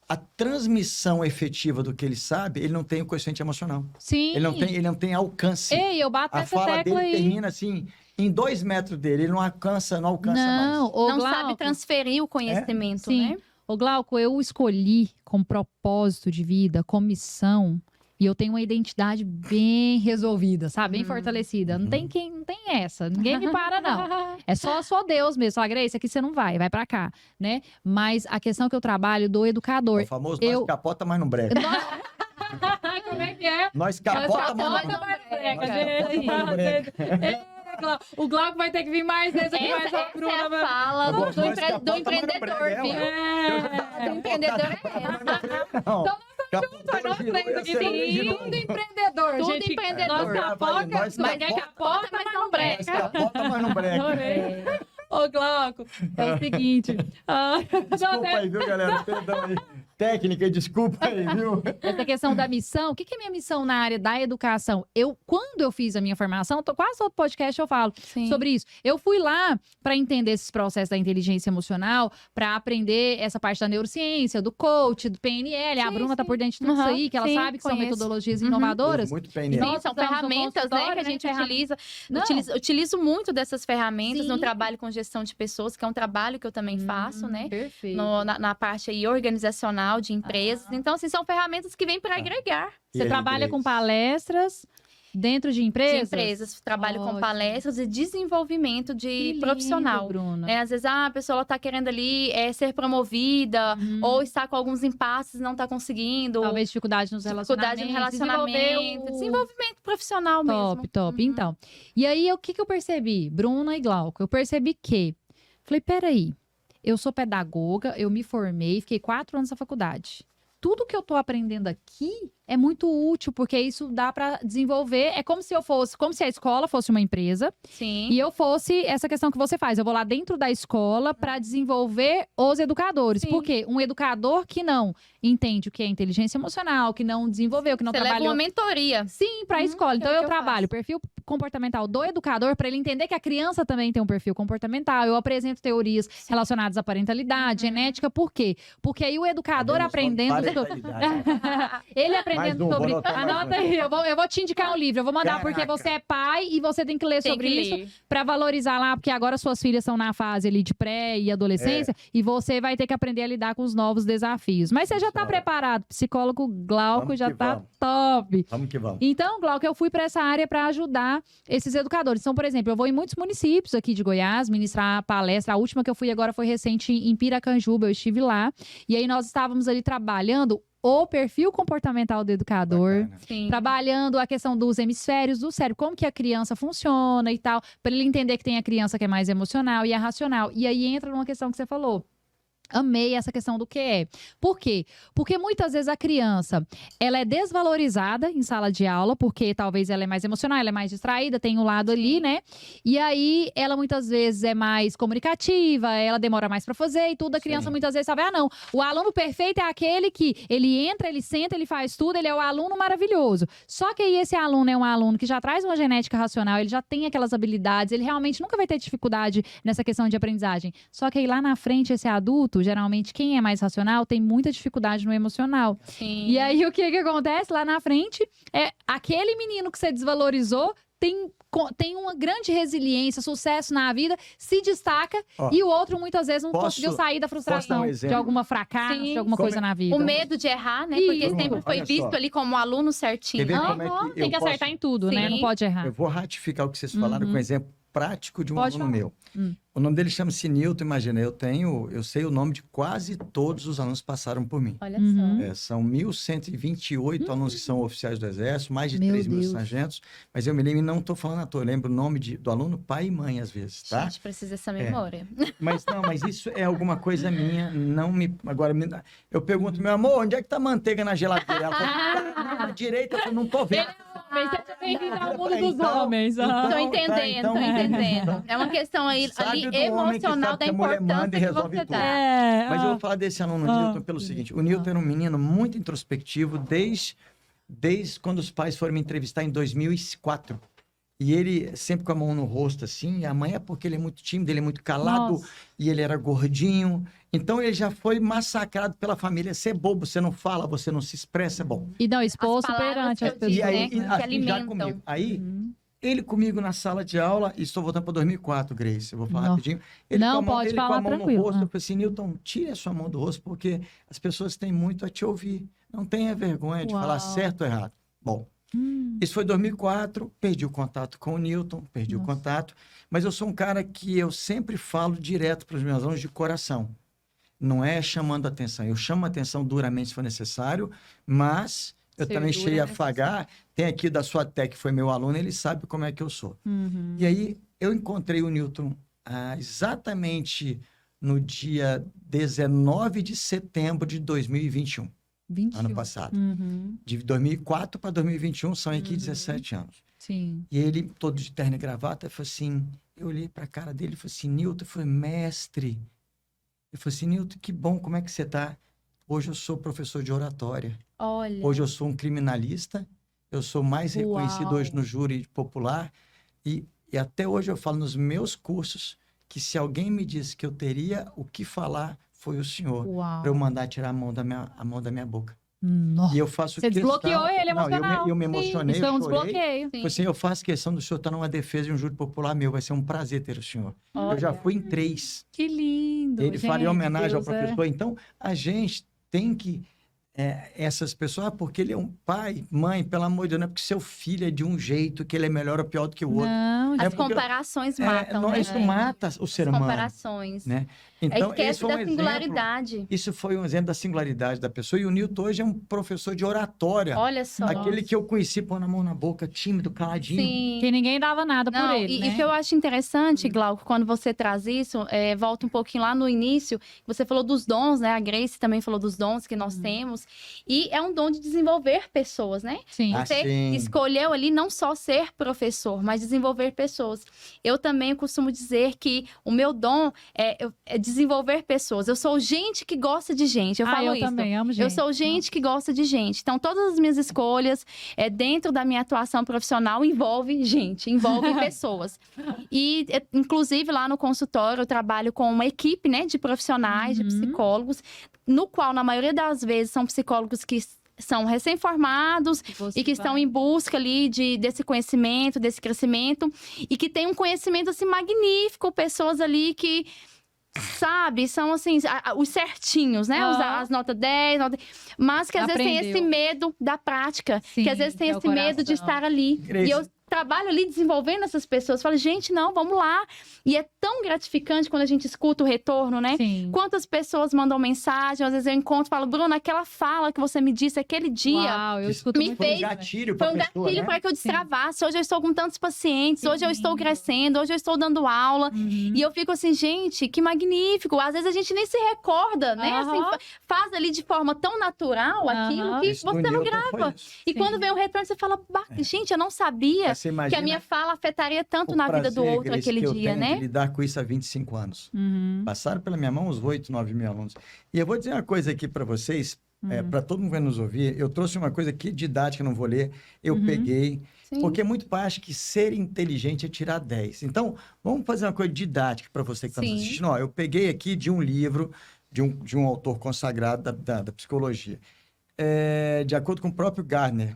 a transmissão efetiva do que ele sabe, ele não tem o coeficiente emocional. Sim. Ele não tem alcance. Ei, eu bato essa tecla aí. A fala dele termina assim, em 2 metros dele, ele não alcança mais. Não sabe transferir o conhecimento, né? Ô, Glauco, eu escolhi com propósito de vida, com missão, e eu tenho uma identidade bem resolvida, sabe? Bem fortalecida. Não tem essa. Ninguém me para, não. É só Deus mesmo. Fala, Grace, aqui você não vai pra cá, né? Mas a questão que eu trabalho do educador... O famoso nós capota, mas não breca. Como é que é? Nós capota, mas não breca. O Glauco vai ter que vir mais vezes aqui, mais a Bruna. Essa é a fala do empreendedor, viu? Do empreendedor é essa. Então, nós três aqui, tudo empreendedor, tudo gente. Empreendedor. Capota, mas não breca. Capota, mas não breca. Ô, Glauco, é o seguinte... Desculpa aí, viu, galera? Perdão aí. técnica, desculpa aí, viu? Essa questão da missão, o que é minha missão na área da educação? Quando eu fiz a minha formação, quase todo podcast eu falo sobre isso. Eu fui lá para entender esses processos da inteligência emocional, para aprender essa parte da neurociência, do coach, do PNL. A Bruna tá por dentro de tudo isso aí, que ela sabe que são metodologias inovadoras. Muito PNL. Sim, são ferramentas, né, que a gente utiliza. Utilizo muito dessas ferramentas no trabalho com gestão de pessoas, que é um trabalho que eu também faço, né? Perfeito. Na parte aí organizacional de empresas. Então, assim, são ferramentas que vêm para agregar. Você trabalha com palestras dentro de empresas? De empresas. Trabalho com palestras e desenvolvimento de profissional. Bruna. Às vezes, a pessoa está querendo ali ser promovida, ou está com alguns impasses, não está conseguindo. Talvez dificuldade nos relacionamentos. Dificuldade no relacionamento. Desenvolvimento profissional mesmo. Top. Então, e aí, o que eu percebi? Bruna e Glauco, eu percebi que... Falei, peraí, eu sou pedagoga, eu me formei, fiquei 4 anos na faculdade. Tudo que eu tô aprendendo aqui é muito útil, porque isso dá para desenvolver. É como se a escola fosse uma empresa. Sim. E eu fosse essa questão que você faz. Eu vou lá dentro da escola para desenvolver os educadores. Sim. Porque um educador que não entende o que é inteligência emocional, que não desenvolveu, que não trabalhou... Leva uma mentoria. Sim, para a escola. Então, eu trabalho o perfil comportamental do educador para ele entender que a criança também tem um perfil comportamental. Eu apresento teorias relacionadas à parentalidade, genética. Por quê? Porque aí o educador aprendendo... Ele aprendendo sobre... Anota aí, eu vou te indicar um livro. Eu vou mandar porque você é pai e você tem que ler sobre isso para valorizar lá, porque agora suas filhas estão na fase ali de pré e adolescência e você vai ter que aprender a lidar com os novos desafios. Mas você já tá preparado. Psicólogo Glauco já tá top. Vamos que vamos. Então, Glauco, eu fui para essa área para ajudar esses educadores. Então, por exemplo, eu vou em muitos municípios aqui de Goiás ministrar palestra. A última que eu fui agora foi recente em Piracanjuba, eu estive lá. E aí nós estávamos ali trabalhando o perfil comportamental do educador, trabalhando a questão dos hemisférios do cérebro, como que a criança funciona e tal, para ele entender que tem a criança que é mais emocional e a racional. E aí entra numa questão que você falou. Amei essa questão do que é. Por quê? Porque muitas vezes a criança, ela é desvalorizada em sala de aula, porque talvez ela é mais emocional, ela é mais distraída, tem um lado ali, né? E aí, ela muitas vezes é mais comunicativa, ela demora mais pra fazer e tudo. A criança muitas vezes sabe, não, o aluno perfeito é aquele que ele entra, ele senta, ele faz tudo, ele é o aluno maravilhoso. Só que aí esse aluno é um aluno que já traz uma genética racional, ele já tem aquelas habilidades, ele realmente nunca vai ter dificuldade nessa questão de aprendizagem. Só que aí lá na frente, esse adulto, geralmente, quem é mais racional tem muita dificuldade no emocional. Sim. E aí, o que acontece lá na frente é aquele menino que você desvalorizou tem uma grande resiliência, sucesso na vida, se destaca e o outro muitas vezes não conseguiu sair da frustração de alguma fracasso, de alguma coisa na vida. O medo de errar, né? Porque sempre foi visto ali como aluno certinho. Tem que acertar em tudo, né? Não pode errar. Eu vou ratificar o que vocês falaram com um exemplo prático de um aluno meu. O nome dele chama-se Newton, imagina, eu sei o nome de quase todos os alunos que passaram por mim. Olha só. São 1.128 alunos que são oficiais do Exército, mais de 3 mil sargentos, mas eu me lembro, não estou falando à toa, eu lembro o nome do aluno pai e mãe às vezes, tá? A gente precisa dessa memória. Mas isso é alguma coisa minha, eu pergunto, meu amor, onde é que tá a manteiga na geladeira? Ela fala, na direita, eu falo, não tô vendo. Seja bem-vindo ao mundo dos homens. Tô entendendo. É uma questão aí emocional da importância que você dá. Mas eu vou falar desse aluno Newton pelo seguinte, o Newton era um menino muito introspectivo desde quando os pais foram me entrevistar em 2004. E ele sempre com a mão no rosto, assim, e a mãe é porque ele é muito tímido, ele é muito calado, e ele era gordinho. Então, ele já foi massacrado pela família. Você é bobo, você não fala, você não se expressa, é bom. E não, exposto perante as pessoas. E aí, que alimentam. Comigo. Aí, ele comigo na sala de aula, e estou voltando para 2004, Grace, eu vou falar rapidinho. Ele pode falar com a mão tranquilo. No rosto, eu falei assim, Newton, tire a sua mão do rosto, porque as pessoas têm muito a te ouvir. Não tenha vergonha de falar certo ou errado. Bom, isso foi 2004, perdi o contato com o Newton, o contato, mas eu sou um cara que eu sempre falo direto para os meus alunos de coração. Não é chamando atenção, eu chamo a atenção duramente se for necessário, mas eu também cheguei a afagar. Tem aqui da sua Tech, que foi meu aluno, ele sabe como é que eu sou. E aí, eu encontrei o Newton exatamente no dia 19 de setembro de 2021. Ano passado. De 2004 para 2021, são aqui 17 anos. Sim. E ele, todo de terno e gravata, ele falou assim, eu olhei para a cara dele e falei assim, Newton, eu falei, mestre. Ele falou assim, Newton, que bom, como é que você tá? Hoje eu sou professor de oratória. Olha. Hoje eu sou um criminalista. Eu sou mais reconhecido hoje no júri popular. E até hoje eu falo nos meus cursos que se alguém me disse que eu teria o que falar, foi o senhor. Para eu mandar tirar a mão da minha boca. Nossa. E eu faço Você desbloqueou ele emocional. Eu me emocionei, Sim, isso é um chorei. desbloqueio. Assim, eu faço questão do senhor estar numa defesa de um júri popular meu. Vai ser um prazer ter o senhor. Olha. Eu já fui em 3. Que lindo. Ele fala em homenagem Deus ao professor. Então, a gente tem que... essas pessoas, porque ele é um pai, mãe, pelo amor de Deus, não é porque seu filho é de um jeito que ele é melhor ou pior do que o outro. Não, as comparações matam, né? Isso mata o ser humano. Comparações. Né? Então, esquece da singularidade. Isso foi um exemplo da singularidade da pessoa. E o Newton hoje é um professor de oratória. Olha só. Aquele que eu conheci pôr a mão na boca, tímido, caladinho. Sim. Que ninguém dava nada por ele, né? E o que eu acho interessante, Glauco, quando você traz isso, volta um pouquinho lá no início, você falou dos dons, né? A Grace também falou dos dons que nós temos. E é um dom de desenvolver pessoas, né? Sim. Você escolheu ali não só ser professor, mas desenvolver pessoas. Eu também costumo dizer que o meu dom é desenvolver pessoas. Eu sou gente que gosta de gente. Eu falo isso. Eu também amo gente. Eu sou gente que gosta de gente. Então, todas as minhas escolhas, dentro da minha atuação profissional, envolve gente, envolve pessoas. E, inclusive, lá no consultório, eu trabalho com uma equipe, né, de profissionais, de psicólogos, no qual, na maioria das vezes, são psicólogos que são recém-formados e que estão em busca ali desse conhecimento, desse crescimento, e que têm um conhecimento, assim, magnífico. Pessoas ali que... sabe, são assim, os certinhos, né? As notas 10, mas que às vezes tem esse medo da prática. Sim, que às vezes tem esse medo de estar ali. Grace. E eu trabalho ali desenvolvendo essas pessoas. Falo, gente, não, vamos lá. E é tão gratificante quando a gente escuta o retorno, né? Sim. Quantas pessoas mandam mensagem, às vezes eu encontro e falo, Bruna, aquela fala que você me disse aquele dia... Uau, eu escuto me muito fez... Foi um gatilho Foi um pessoa, gatilho né? para que eu destravasse. Hoje eu estou com tantos pacientes, hoje eu estou crescendo, hoje eu estou dando aula. E eu fico assim, gente, que magnífico. Às vezes a gente nem se recorda, né? Assim, faz ali de forma tão natural aquilo que você não grava. E quando vem o retorno, você fala, gente, eu não sabia que a minha fala afetaria tanto na vida do outro aquele dia, né? De lidar com isso há 25 anos. Passaram pela minha mão uns 8, 9 mil alunos. E eu vou dizer uma coisa aqui para vocês, para todo mundo que vai nos ouvir. Eu trouxe uma coisa aqui didática, não vou ler. Eu peguei, porque muito pai acha que ser inteligente é tirar 10. Então, vamos fazer uma coisa didática para você que está nos assistindo. Ó, eu peguei aqui de um livro, de um autor consagrado da psicologia. De acordo com o próprio Gardner,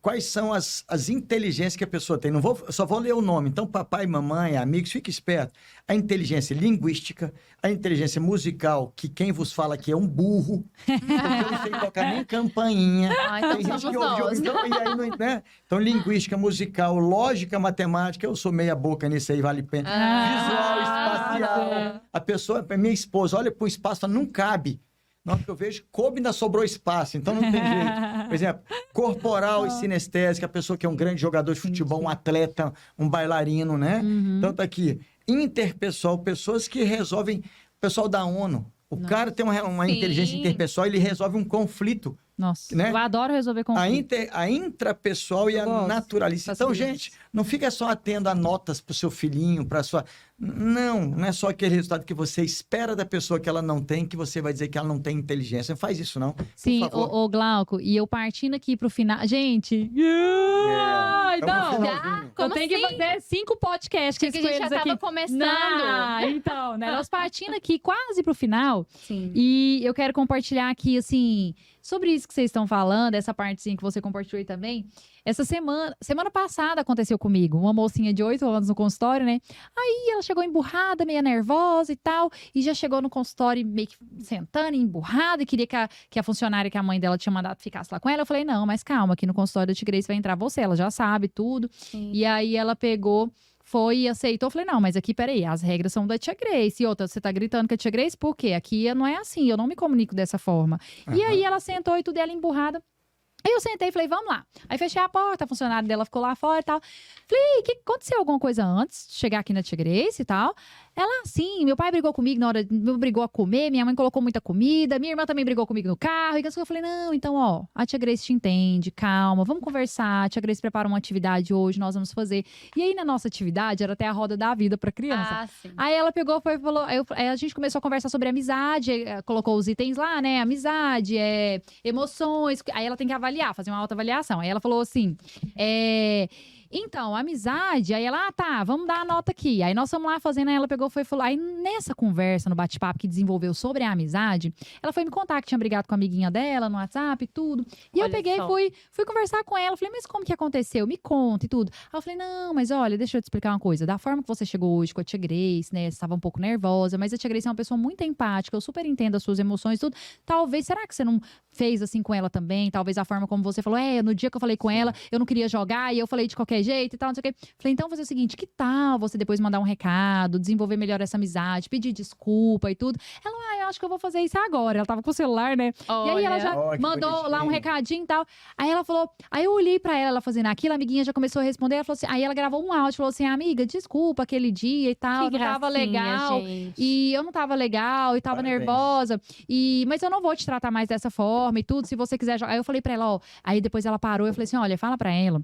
quais são as inteligências que a pessoa tem? Só vou ler o nome. Então, papai, mamãe, amigos, fique esperto. A inteligência linguística, a inteligência musical, que quem vos fala aqui é um burro, porque eu não sei tocar nem campainha. Tem gente que ouve, né? Então, linguística, musical, lógica, matemática, eu sou meia boca nisso aí, vale a pena. Visual, espacial. A pessoa, minha esposa, olha para o espaço e fala, não cabe. Na hora que eu vejo, coube ainda sobrou espaço, então não tem jeito. Por exemplo, corporal e sinestésica, a pessoa que é um grande jogador de futebol, um atleta, um bailarino, né? Então tá aqui. Interpessoal, pessoas que resolvem... Pessoal da ONU. O cara tem uma inteligência interpessoal, ele resolve um conflito. Nossa, né? Eu adoro resolver conflito. A intrapessoal e a naturalista. Então, gente, não fica só atendo a notas pro seu filhinho, para sua... Não é só aquele resultado que você espera da pessoa que ela não tem, que você vai dizer que ela não tem inteligência. Não faz isso, não. Sim, ô Glauco, e eu partindo aqui pro final... Gente... Eu tenho que fazer 5 podcasts que a gente já tava começando. Então, né? Nós partindo aqui quase pro final. Sim. E eu quero compartilhar aqui, assim... Sobre isso que vocês estão falando, essa partezinha que você compartilhou aí também. Essa semana passada aconteceu comigo. Uma mocinha de 8 anos no consultório, né? Aí ela chegou emburrada, meio nervosa e tal. E já chegou no consultório meio que sentando, emburrada. E queria que a funcionária que a mãe dela tinha mandado ficasse lá com ela. Eu falei, não, mas calma, aqui no consultório da Tia Grace vai entrar você. Ela já sabe tudo. Sim. E aí ela pegou... Foi e aceitou. Eu falei, não, mas aqui, peraí, as regras são da Tia Grace. E outra, você tá gritando com a Tia Grace? Por quê? Aqui não é assim, eu não me comunico dessa forma. E aí ela sentou e tudo, ela emburrada. Aí eu sentei e falei, vamos lá. Aí fechei a porta, a funcionária dela ficou lá fora e tal. Falei, que aconteceu alguma coisa antes de chegar aqui na Tia Grace e tal? Ela, sim, meu pai brigou comigo na hora, brigou a comer, minha mãe colocou muita comida, minha irmã também brigou comigo no carro. E eu falei, não, então, ó, a tia Grace te entende, calma, vamos conversar. A tia Grace prepara uma atividade hoje, nós vamos fazer. E aí, na nossa atividade, era até a roda da vida pra criança. Sim. Aí ela pegou, foi, falou, aí a gente começou a conversar sobre amizade, colocou os itens lá, né? Amizade, emoções. Aí ela tem que avaliar, fazer uma autoavaliação. Aí ela falou assim, então, amizade, aí ela, tá, vamos dar a nota aqui. Aí nós fomos lá fazendo, aí ela pegou, foi e falou. Aí nessa conversa, no bate-papo que desenvolveu sobre a amizade, ela foi me contar que tinha brigado com a amiguinha dela no WhatsApp e tudo. E eu peguei e fui conversar com ela. Falei, mas como que aconteceu? Me conta e tudo. Aí eu falei, não, mas olha, deixa eu te explicar uma coisa. Da forma que você chegou hoje com a tia Grace, né? Você estava um pouco nervosa, mas a tia Grace é uma pessoa muito empática, eu super entendo as suas emoções e tudo. Talvez, será que você não fez assim com ela também? Talvez a forma como você falou, no dia que eu falei com ela, eu não queria jogar e eu falei de qualquer jeito e tal, não sei o quê. Falei, então fazer o seguinte, que tal você depois mandar um recado, desenvolver melhor essa amizade, pedir desculpa e tudo. Ela, eu acho que eu vou fazer isso agora. Ela tava com o celular, né? Olha. E aí ela já mandou lá um recadinho e tal. Aí ela falou, aí eu olhei pra ela fazendo aquilo, a amiguinha já começou a responder, ela falou assim, aí ela gravou um áudio, falou assim, amiga, desculpa aquele dia e tal, não tava legal. Gente. E eu não tava legal e tava nervosa. Mas eu não vou te tratar mais dessa forma e tudo, se você quiser jogar. Aí eu falei pra ela, aí depois ela parou, eu falei assim, olha, fala pra ela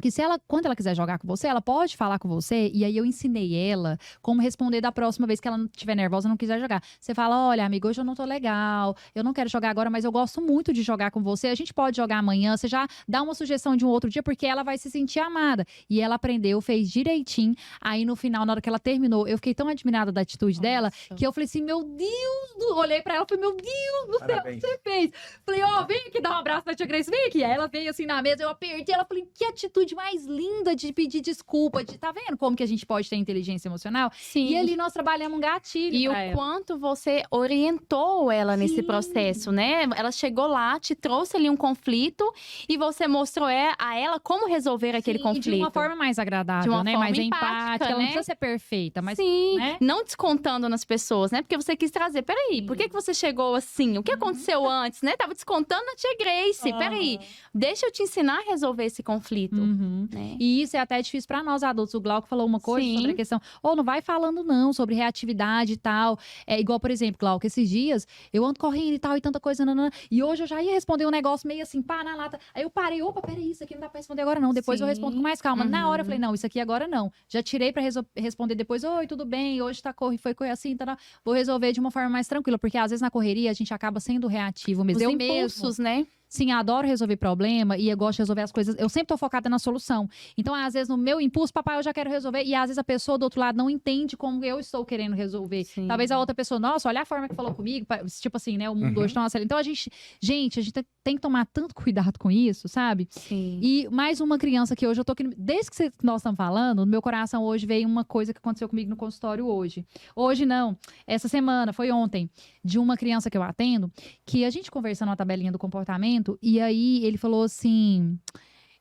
que quando ela quiser jogar com você, ela pode falar com você. E aí eu ensinei ela como responder da próxima vez que ela não estiver nervosa e não quiser jogar. Você fala, olha, amiga, hoje eu não tô legal, eu não quero jogar agora, mas eu gosto muito de jogar com você. A gente pode jogar amanhã. Você já dá uma sugestão de um outro dia, porque ela vai se sentir amada. E ela aprendeu, fez direitinho. Aí no final, na hora que ela terminou, eu fiquei tão admirada da atitude dela, que eu falei assim, meu Deus, olhei pra ela e falei, meu Deus do céu, o que você fez? Falei, vem aqui dar um abraço na tia Grace, vem aqui. Aí ela veio assim na mesa, eu apertei ela, falei, que atitude mais linda de pedir desculpa, tá vendo como que a gente pode ter inteligência emocional? Sim. E ali nós trabalhamos um gatilho. E o quanto você orientou ela nesse processo, né? Ela chegou lá, te trouxe ali um conflito e você mostrou a ela como resolver aquele conflito. De uma forma mais agradável, né? Mais empática, ela não precisa ser perfeita, mas né? Não descontando nas pessoas, né? Porque você quis trazer, peraí, por que você chegou assim? O que aconteceu antes, né? Tava descontando na tia Grace, peraí, deixa eu te ensinar a resolver esse conflito. Né? E isso é até difícil pra nós adultos. O Glauco falou uma coisa sobre a questão, não vai falando não, sobre reatividade e tal. É igual, por exemplo, Glauco, esses dias eu ando correndo e tal, e tanta coisa, e hoje eu já ia responder um negócio meio assim, pá, na lata. Aí eu parei, peraí, isso aqui não dá pra responder agora não, depois eu respondo com mais calma. Na hora eu falei, não, isso aqui agora não. Já tirei pra responder depois, oi, tudo bem, hoje foi assim, tá, vou resolver de uma forma mais tranquila, porque às vezes na correria a gente acaba sendo reativo mesmo. Os impulsos, né? Sim, eu adoro resolver problema e eu gosto de resolver as coisas. Eu sempre tô focada na solução. Então, às vezes, no meu impulso, papai, eu já quero resolver. E às vezes a pessoa do outro lado não entende como eu estou querendo resolver. Sim. Talvez a outra pessoa, nossa, olha a forma que falou comigo. Tipo assim, né? O mundo hoje tá uma série. Então, a gente tem que tomar tanto cuidado com isso, sabe? Sim. E mais uma criança que hoje eu tô... Desde que nós estamos falando, no meu coração hoje veio uma coisa que aconteceu comigo no consultório hoje. Hoje não. Essa semana, foi ontem. De uma criança que eu atendo, que a gente conversando na tabelinha do comportamento, e aí ele falou assim...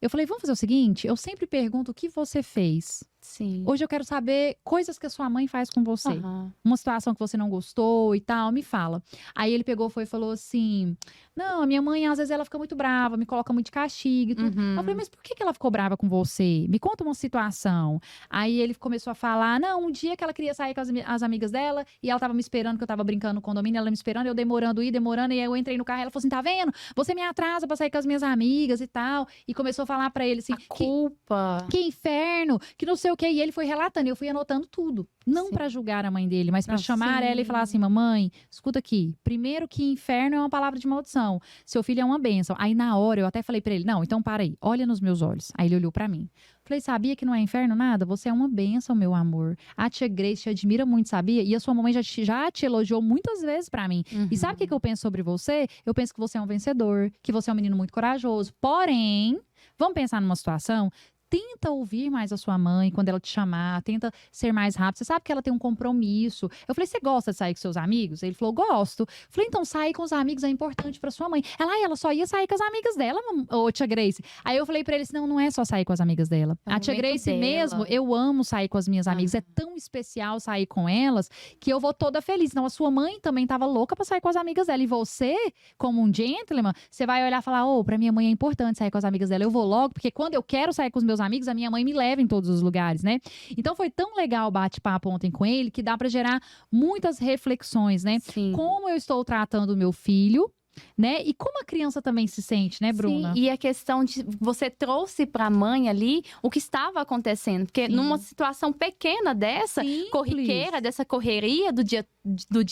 Eu falei, vamos fazer o seguinte, eu sempre pergunto o que você fez. Sim. Hoje eu quero saber coisas que a sua mãe faz com você. Uma situação que você não gostou e tal, me fala. Aí ele pegou, foi e falou assim... Não, a minha mãe, às vezes, ela fica muito brava, me coloca muito de castigo e tudo. Eu falei, mas por que ela ficou brava com você? Me conta uma situação. Aí ele começou a falar, não, um dia que ela queria sair com as amigas dela, e ela tava me esperando, que eu tava brincando no condomínio, ela me esperando, eu demorando, e aí eu entrei no carro, ela falou assim, tá vendo? Você me atrasa pra sair com as minhas amigas e tal. E começou a falar pra ele assim... culpa. Que inferno, que não sei o quê. E ele foi relatando, e eu fui anotando tudo. Não pra julgar a mãe dele, mas pra chamar ela e falar assim, mamãe, escuta aqui. Primeiro que inferno é uma palavra de maldição. Seu filho é uma bênção. Aí na hora eu até falei pra ele, não, então para aí, olha nos meus olhos. Aí ele olhou pra mim. Falei, sabia que não é inferno nada? Você é uma bênção, meu amor. A tia Grace te admira muito, sabia? E a sua mamãe já te elogiou muitas vezes pra mim. E sabe o que eu penso sobre você? Eu penso que você é um vencedor, que você é um menino muito corajoso. Porém, vamos pensar numa situação... Tenta ouvir mais a sua mãe quando ela te chamar, tenta ser mais rápido. Você sabe que ela tem um compromisso. Eu falei, você gosta de sair com seus amigos? Ele falou, gosto. Eu falei, então sair com os amigos é importante pra sua mãe. Ela só ia sair com as amigas dela, ô tia Grace. Aí eu falei pra ele assim, não é só sair com as amigas dela. A tia Grace mesmo, eu amo sair com as minhas amigas. É tão especial sair com elas que eu vou toda feliz. Então a sua mãe também tava louca pra sair com as amigas dela. E você, como um gentleman, você vai olhar e falar, pra minha mãe é importante sair com as amigas dela. Eu vou logo, porque quando eu quero sair com os meus amigos, a minha mãe me leva em todos os lugares, né? Então foi tão legal o bate-papo ontem com ele que dá pra gerar muitas reflexões, né? Sim. Como eu estou tratando o meu filho, né? E como a criança também se sente, né, Bruna? Sim, e a questão de você trouxe para a mãe ali o que estava acontecendo, porque numa situação pequena dessa, corriqueira, dessa correria do dia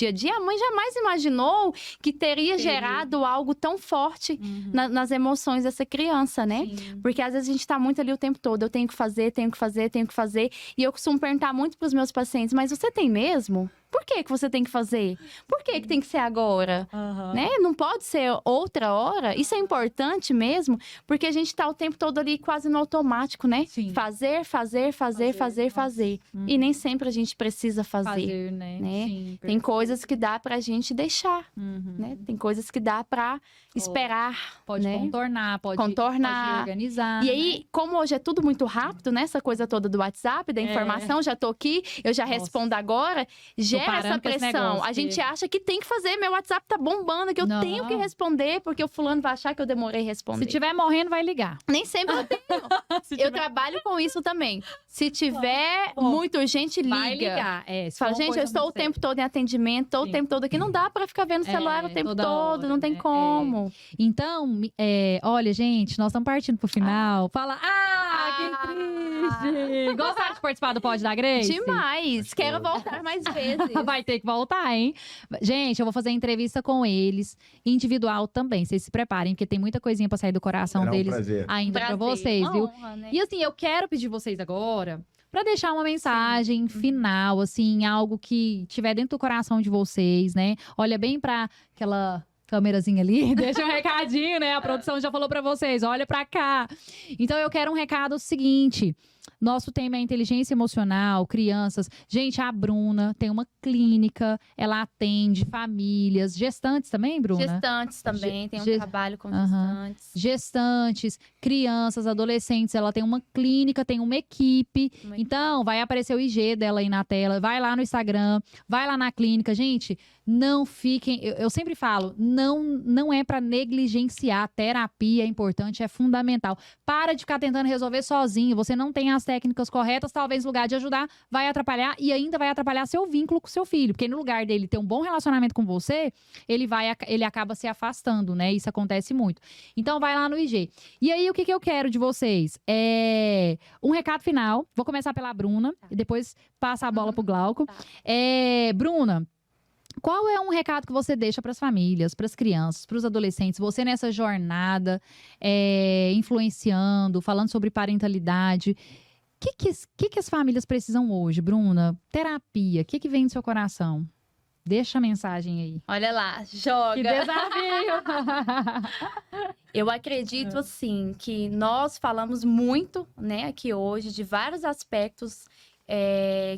a dia, a mãe jamais imaginou que teria gerado algo tão forte nas emoções dessa criança, né? Sim. Porque às vezes a gente tá muito ali o tempo todo, eu tenho que fazer, e eu costumo perguntar muito para os meus pacientes, mas você tem mesmo? Por que você tem que fazer? Por que tem que ser agora? Né? Não pode ser outra hora? Isso é importante mesmo, porque a gente tá o tempo todo ali quase no automático, né? Sim. Fazer. E nem sempre a gente precisa fazer, né? Sim, tem coisas que dá pra gente deixar, né? Tem coisas que dá pra esperar. Pode, né? Pode organizar. E aí, como hoje é tudo muito rápido, né? Essa coisa toda do WhatsApp, da informação, já tô aqui, eu já respondo agora, gera essa pressão. A gente acha que tem que fazer, meu WhatsApp tá bombando, que eu tenho que responder, porque o fulano vai achar que eu demorei a responder. Se tiver morrendo, vai ligar. Nem sempre eu tenho. Eu trabalho com isso também. Se tiver muito urgente, liga. Vai ligar. Fala, gente, eu estou o tempo todo em atendimento, estou o tempo todo aqui. Não dá pra ficar vendo o celular o tempo todo, não tem como. Então, olha, gente, nós estamos partindo pro final. Fala, que triste! Gostaram de participar do Pod da Grace? Demais! Quero voltar mais vezes. Vai ter que voltar, hein? Gente, eu vou fazer entrevista com eles, individual também. Vocês se preparem, porque tem muita coisinha pra sair do coração deles ainda pra vocês, viu? Honra, né? E assim, eu quero pedir vocês agora pra deixar uma mensagem final, assim, algo que tiver dentro do coração de vocês, né? Olha bem pra aquela câmerazinha ali, deixa um recadinho, né? A produção já falou pra vocês, olha pra cá. Então eu quero um recado seguinte. Nosso tema é inteligência emocional, crianças. Gente, a Bruna tem uma clínica, ela atende famílias, gestantes também, Bruna? Gestantes também, tem um trabalho com gestantes. Gestantes, crianças, adolescentes, ela tem uma clínica, tem uma equipe. Então, vai aparecer o IG dela aí na tela, vai lá no Instagram, vai lá na clínica. Gente, não fiquem... Eu sempre falo, não é pra negligenciar. Terapia é importante, é fundamental. Para de ficar tentando resolver sozinho. Você não tem as técnicas corretas, talvez no lugar de ajudar, vai atrapalhar e ainda vai atrapalhar seu vínculo com seu filho. Porque no lugar dele ter um bom relacionamento com você, ele acaba se afastando, né? Isso acontece muito. Então, vai lá no IG. E aí, o que eu quero de vocês? Um recado final. Vou começar pela Bruna e depois passa a bola pro Glauco. Bruna, qual é um recado que você deixa para as famílias, para as crianças, para os adolescentes? Você nessa jornada, influenciando, falando sobre parentalidade. O que as famílias precisam hoje, Bruna? Terapia, o que vem do seu coração? Deixa a mensagem aí. Olha lá, joga. Que desafio! Eu acredito, assim, que nós falamos muito, né, aqui hoje, de vários aspectos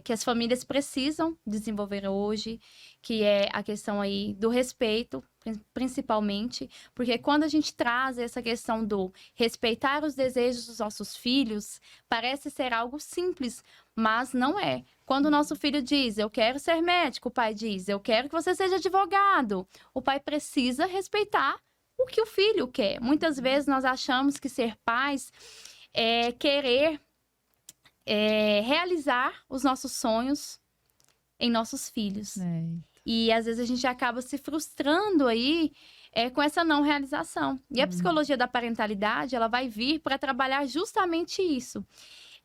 que as famílias precisam desenvolver hoje, que é a questão aí do respeito, principalmente, porque quando a gente traz essa questão do respeitar os desejos dos nossos filhos, parece ser algo simples, mas não é. Quando o nosso filho diz, eu quero ser médico, o pai diz, eu quero que você seja advogado, o pai precisa respeitar o que o filho quer. Muitas vezes nós achamos que ser pais é querer realizar os nossos sonhos em nossos filhos. E às vezes a gente acaba se frustrando aí com essa não realização. E a psicologia da parentalidade, ela vai vir para trabalhar justamente isso.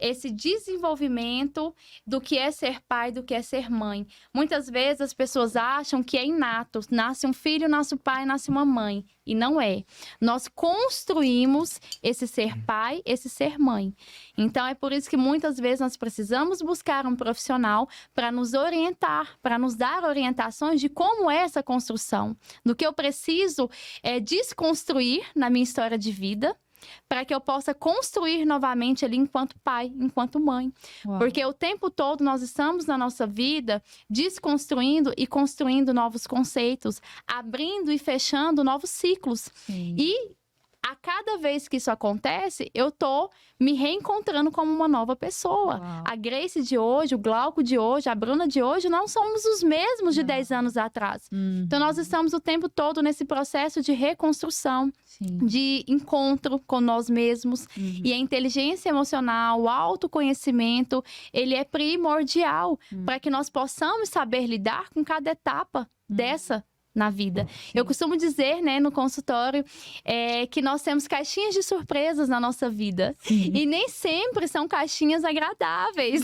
Esse desenvolvimento do que é ser pai, do que é ser mãe. Muitas vezes as pessoas acham que é inato. Nasce um filho, nasce um pai, nasce uma mãe. E não é. Nós construímos esse ser pai, esse ser mãe. Então, é por isso que muitas vezes nós precisamos buscar um profissional para nos orientar, para nos dar orientações de como é essa construção. Do que eu preciso desconstruir na minha história de vida, para que eu possa construir novamente ali enquanto pai, enquanto mãe. Uau. Porque o tempo todo nós estamos na nossa vida desconstruindo e construindo novos conceitos, abrindo e fechando novos ciclos. Sim. E a cada vez que isso acontece, eu tô me reencontrando como uma nova pessoa. Uau. A Grace de hoje, o Glauco de hoje, a Bruna de hoje, não somos os mesmos de 10 anos atrás. Então, nós estamos o tempo todo nesse processo de reconstrução, de encontro com nós mesmos. E a inteligência emocional, o autoconhecimento, ele é primordial para que nós possamos saber lidar com cada etapa dessa na vida. Eu costumo dizer, né, no consultório, que nós temos caixinhas de surpresas na nossa vida. E nem sempre são caixinhas agradáveis.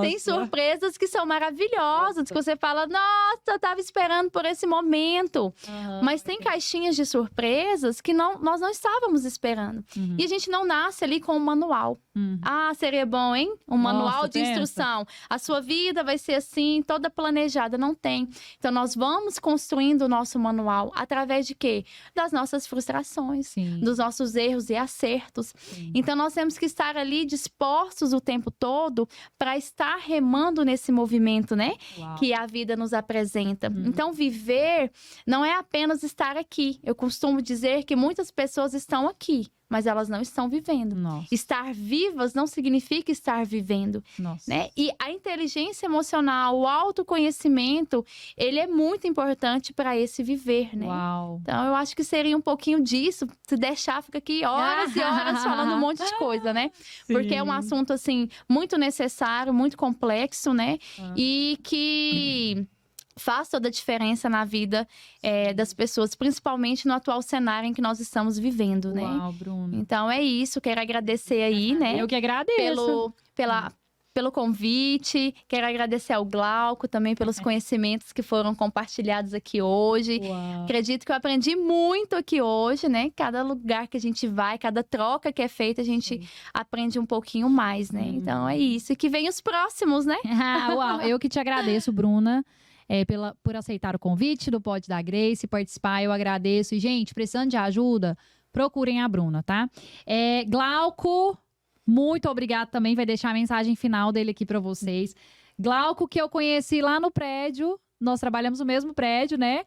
Tem surpresas que são maravilhosas, que você fala, nossa, eu tava esperando por esse momento. Mas tem caixinhas de surpresas que nós não estávamos esperando. E a gente não nasce ali com um manual. Ah, seria bom, hein? Um manual de instrução. A sua vida vai ser assim, toda planejada. Não tem. Então, nós vamos construindo o nosso manual através de quê? Das nossas frustrações, dos nossos erros e acertos. Então, nós temos que estar ali dispostos o tempo todo para estar remando nesse movimento, né? Que a vida nos apresenta. Então, viver não é apenas estar aqui. Eu costumo dizer que muitas pessoas estão aqui, mas elas não estão vivendo. Estar vivas não significa estar vivendo. Né? E a inteligência emocional, o autoconhecimento, ele é muito importante para esse viver, né? Então, eu acho que seria um pouquinho disso. Se deixar, fica aqui horas e horas falando um monte de coisa, né? Porque é um assunto, assim, muito necessário, muito complexo, né? E que faz toda a diferença na vida das pessoas, principalmente no atual cenário em que nós estamos vivendo, né? Bruno. Então, é isso. Quero agradecer aí, né? Eu que agradeço. Pelo convite. Quero agradecer ao Glauco também pelos conhecimentos que foram compartilhados aqui hoje. Acredito que eu aprendi muito aqui hoje, né? Cada lugar que a gente vai, cada troca que é feita, a gente aprende um pouquinho mais, né? Então, é isso. E que vem os próximos, né? Eu que te agradeço, Bruna. Por aceitar o convite do Pod da Grace, participar, eu agradeço. E, gente, precisando de ajuda, procurem a Bruna, tá? Glauco, muito obrigado também, vai deixar a mensagem final dele aqui para vocês. Glauco, que eu conheci lá no prédio, nós trabalhamos no mesmo prédio, né?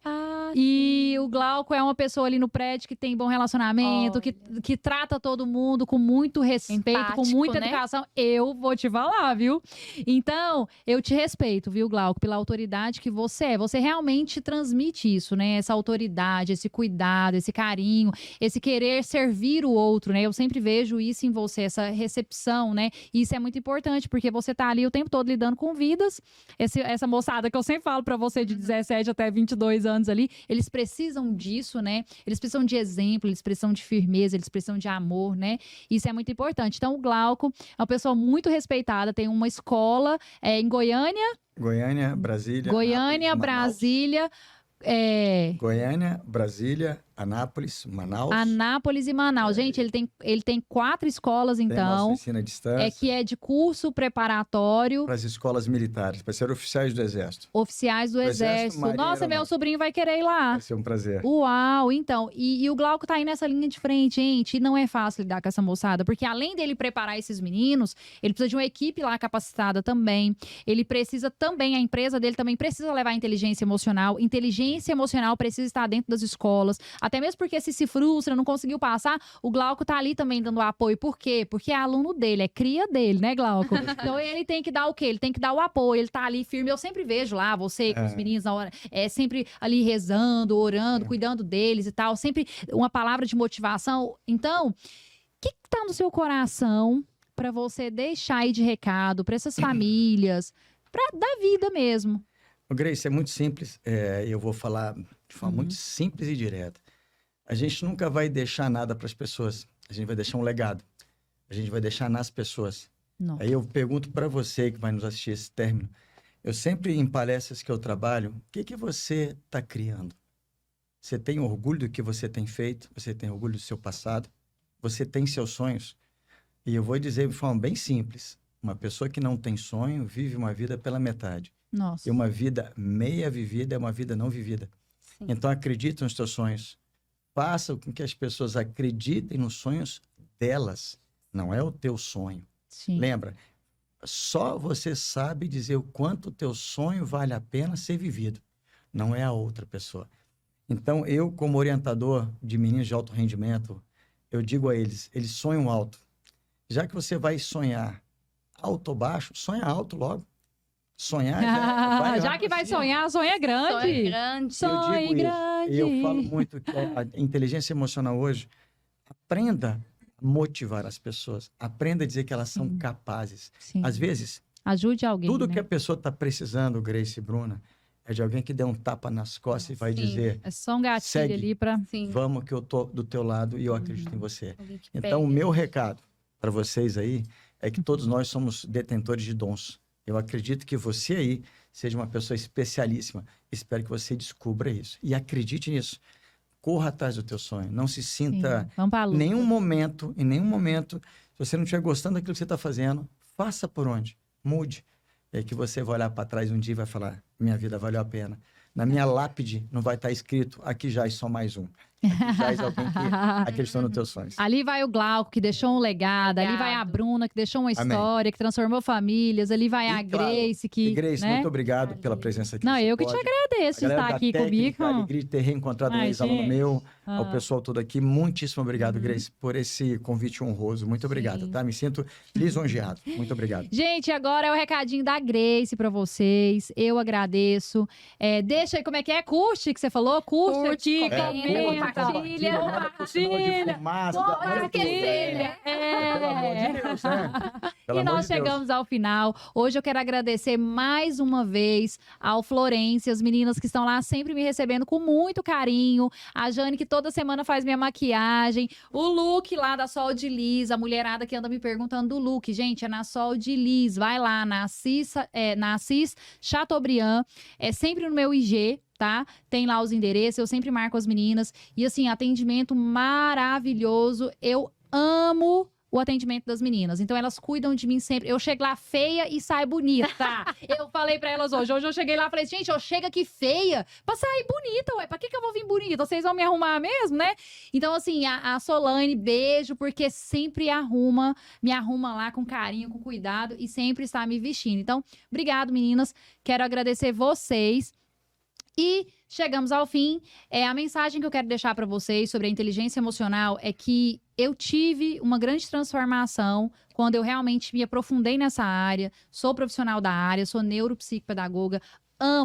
E o Glauco é uma pessoa ali no prédio que tem bom relacionamento, que trata todo mundo com muito respeito, empático, com muita educação. Eu vou te falar, viu? Então, eu te respeito, viu, Glauco, pela autoridade que você é. Você realmente transmite isso, né? Essa autoridade, esse cuidado, esse carinho, esse querer servir o outro, né? Eu sempre vejo isso em você, essa recepção, né? E isso é muito importante, porque você tá ali o tempo todo lidando com vidas. Essa moçada que eu sempre falo pra você de 17 até 22 anos ali, eles precisam disso, né? Eles precisam de exemplo, eles precisam de firmeza, eles precisam de amor, né? Isso é muito importante. Então, o Glauco é uma pessoa muito respeitada, tem uma escola em Goiânia. Goiânia, Brasília. Goiânia, Anápolis, Brasília. Goiânia, Brasília, Anápolis, Manaus. Anápolis e Manaus. Gente, ele tem 4 escolas, então. Tem ensino à distância. Que é de curso preparatório. Para as escolas militares, para ser oficiais do Exército. Oficiais do Exército. Nossa, meu sobrinho vai querer ir lá. Vai ser um prazer. Uau, então. E o Glauco tá aí nessa linha de frente, gente. E não é fácil lidar com essa moçada, porque além dele preparar esses meninos, ele precisa de uma equipe lá capacitada também. Ele precisa também, a empresa dele também precisa levar inteligência emocional. Inteligência emocional precisa estar dentro das escolas. Até mesmo porque se frustra, não conseguiu passar, o Glauco tá ali também dando apoio. Por quê? Porque é aluno dele, é cria dele, né, Glauco? Então ele tem que dar o quê? Ele tem que dar o apoio, ele tá ali firme. Eu sempre vejo lá, você com os meninos na hora, sempre ali rezando, orando, cuidando deles e tal. Sempre uma palavra de motivação. Então, o que tá no seu coração para você deixar aí de recado para essas famílias, para dar vida mesmo? Grace, é muito simples. Eu vou falar de forma muito simples e direta. A gente nunca vai deixar nada para as pessoas. A gente vai deixar um legado. A gente vai deixar nas pessoas. Nossa. Aí eu pergunto para você que vai nos assistir esse término. Eu sempre, em palestras que eu trabalho, o que você está criando? Você tem orgulho do que você tem feito? Você tem orgulho do seu passado? Você tem seus sonhos? E eu vou dizer de forma bem simples. Uma pessoa que não tem sonho vive uma vida pela metade. Nossa. E uma vida meia vivida é uma vida não vivida. Sim. Então, acredite nos teus sonhos. Faça com que as pessoas acreditem nos sonhos delas. Não é o teu sonho. Sim. Lembra? Só você sabe dizer o quanto o teu sonho vale a pena ser vivido. Não é a outra pessoa. Então, eu, como orientador de meninos de alto rendimento, eu digo a eles sonham alto. Já que você vai sonhar alto ou baixo, sonha alto logo. Sonhar já que vai sonhar, sonha grande. Sonha grande. Sonhe grande. E eu falo muito que a inteligência emocional hoje, aprenda a motivar as pessoas. Aprenda a dizer que elas são capazes. Sim. Às vezes, ajude alguém. Tudo que a pessoa está precisando, Grace e Bruna, é de alguém que dê um tapa nas costas e vai dizer... É só um gatilho segue, ali para... Vamos que eu tô do teu lado e eu acredito em você. Então, o meu recado para vocês aí é que todos nós somos detentores de dons. Eu acredito que você aí seja uma pessoa especialíssima. Espero que você descubra isso. E acredite nisso. Corra atrás do teu sonho. Não se sinta em nenhum momento, se você não estiver gostando daquilo que você está fazendo, faça por onde. Mude. É que você vai olhar para trás um dia e vai falar, minha vida valeu a pena. Na minha lápide não vai estar escrito, aqui já é só mais um. Aqui já é alguém que acreditou nos teus sonhos. Ali vai o Glauco, que deixou um legado. Ali vai a Bruna, que deixou uma história, Amém. Que transformou famílias. Ali vai a Grace, que... Grace, muito obrigado pela presença aqui. Não, eu que te agradeço de estar aqui comigo. Alegria de ter reencontrado um ex-aluno meu, ao pessoal todo aqui. Muitíssimo obrigado, Grace, por esse convite honroso. Muito obrigado, tá? Me sinto lisonjeado. Muito obrigado. Gente, agora é o recadinho da Grace pra vocês. Eu agradeço. Deixa aí como é que é. Curte, que você falou. Curte aqui, comenta. Compartilha. Pode esquecer, né? Pelo amor de Deus, né? E nós chegamos ao final. Hoje eu quero agradecer mais uma vez ao Florência, as meninas que estão lá sempre me recebendo com muito carinho. A Jane, que toda semana faz minha maquiagem. O Luke lá da Sol de Lis, a mulherada que anda me perguntando do Luke. Gente, é na Sol de Lis. Vai lá, na Assis Chateaubriand. É sempre no meu IG. Tá? Tem lá os endereços, eu sempre marco as meninas. E assim, atendimento maravilhoso. Eu amo o atendimento das meninas. Então, elas cuidam de mim sempre. Eu chego lá feia e saio bonita. Eu falei pra elas hoje eu cheguei lá e falei, gente, eu chego aqui feia pra sair bonita, ué. Pra que eu vou vir bonita? Vocês vão me arrumar mesmo, né? Então, assim, a Solane, beijo, porque sempre me arruma lá com carinho, com cuidado e sempre está me vestindo. Então, obrigado, meninas. Quero agradecer vocês. E chegamos ao fim. A mensagem que eu quero deixar para vocês sobre a inteligência emocional é que eu tive uma grande transformação quando eu realmente me aprofundei nessa área. Sou profissional da área, sou neuropsicopedagoga.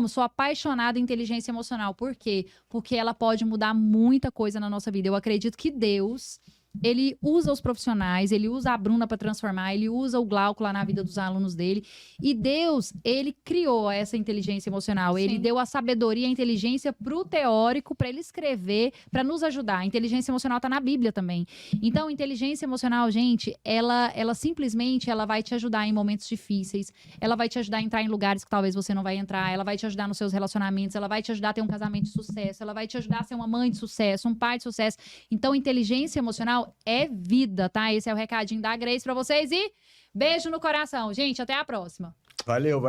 Sou apaixonada em inteligência emocional. Por quê? Porque ela pode mudar muita coisa na nossa vida. Eu acredito que Deus... Ele usa os profissionais, ele usa a Bruna para transformar, ele usa o Glauco lá na vida dos alunos dele. E Deus, ele criou essa inteligência emocional. Sim. Ele deu a sabedoria, a inteligência pro teórico, para ele escrever, para nos ajudar. A inteligência emocional tá na Bíblia também. Então, inteligência emocional, gente, ela simplesmente ela vai te ajudar em momentos difíceis. Ela vai te ajudar a entrar em lugares que talvez você não vai entrar. Ela vai te ajudar nos seus relacionamentos. Ela vai te ajudar a ter um casamento de sucesso. Ela vai te ajudar a ser uma mãe de sucesso, um pai de sucesso. Então, inteligência emocional é vida, tá? Esse é o recadinho da Grace pra vocês e beijo no coração. Gente, até a próxima. Valeu.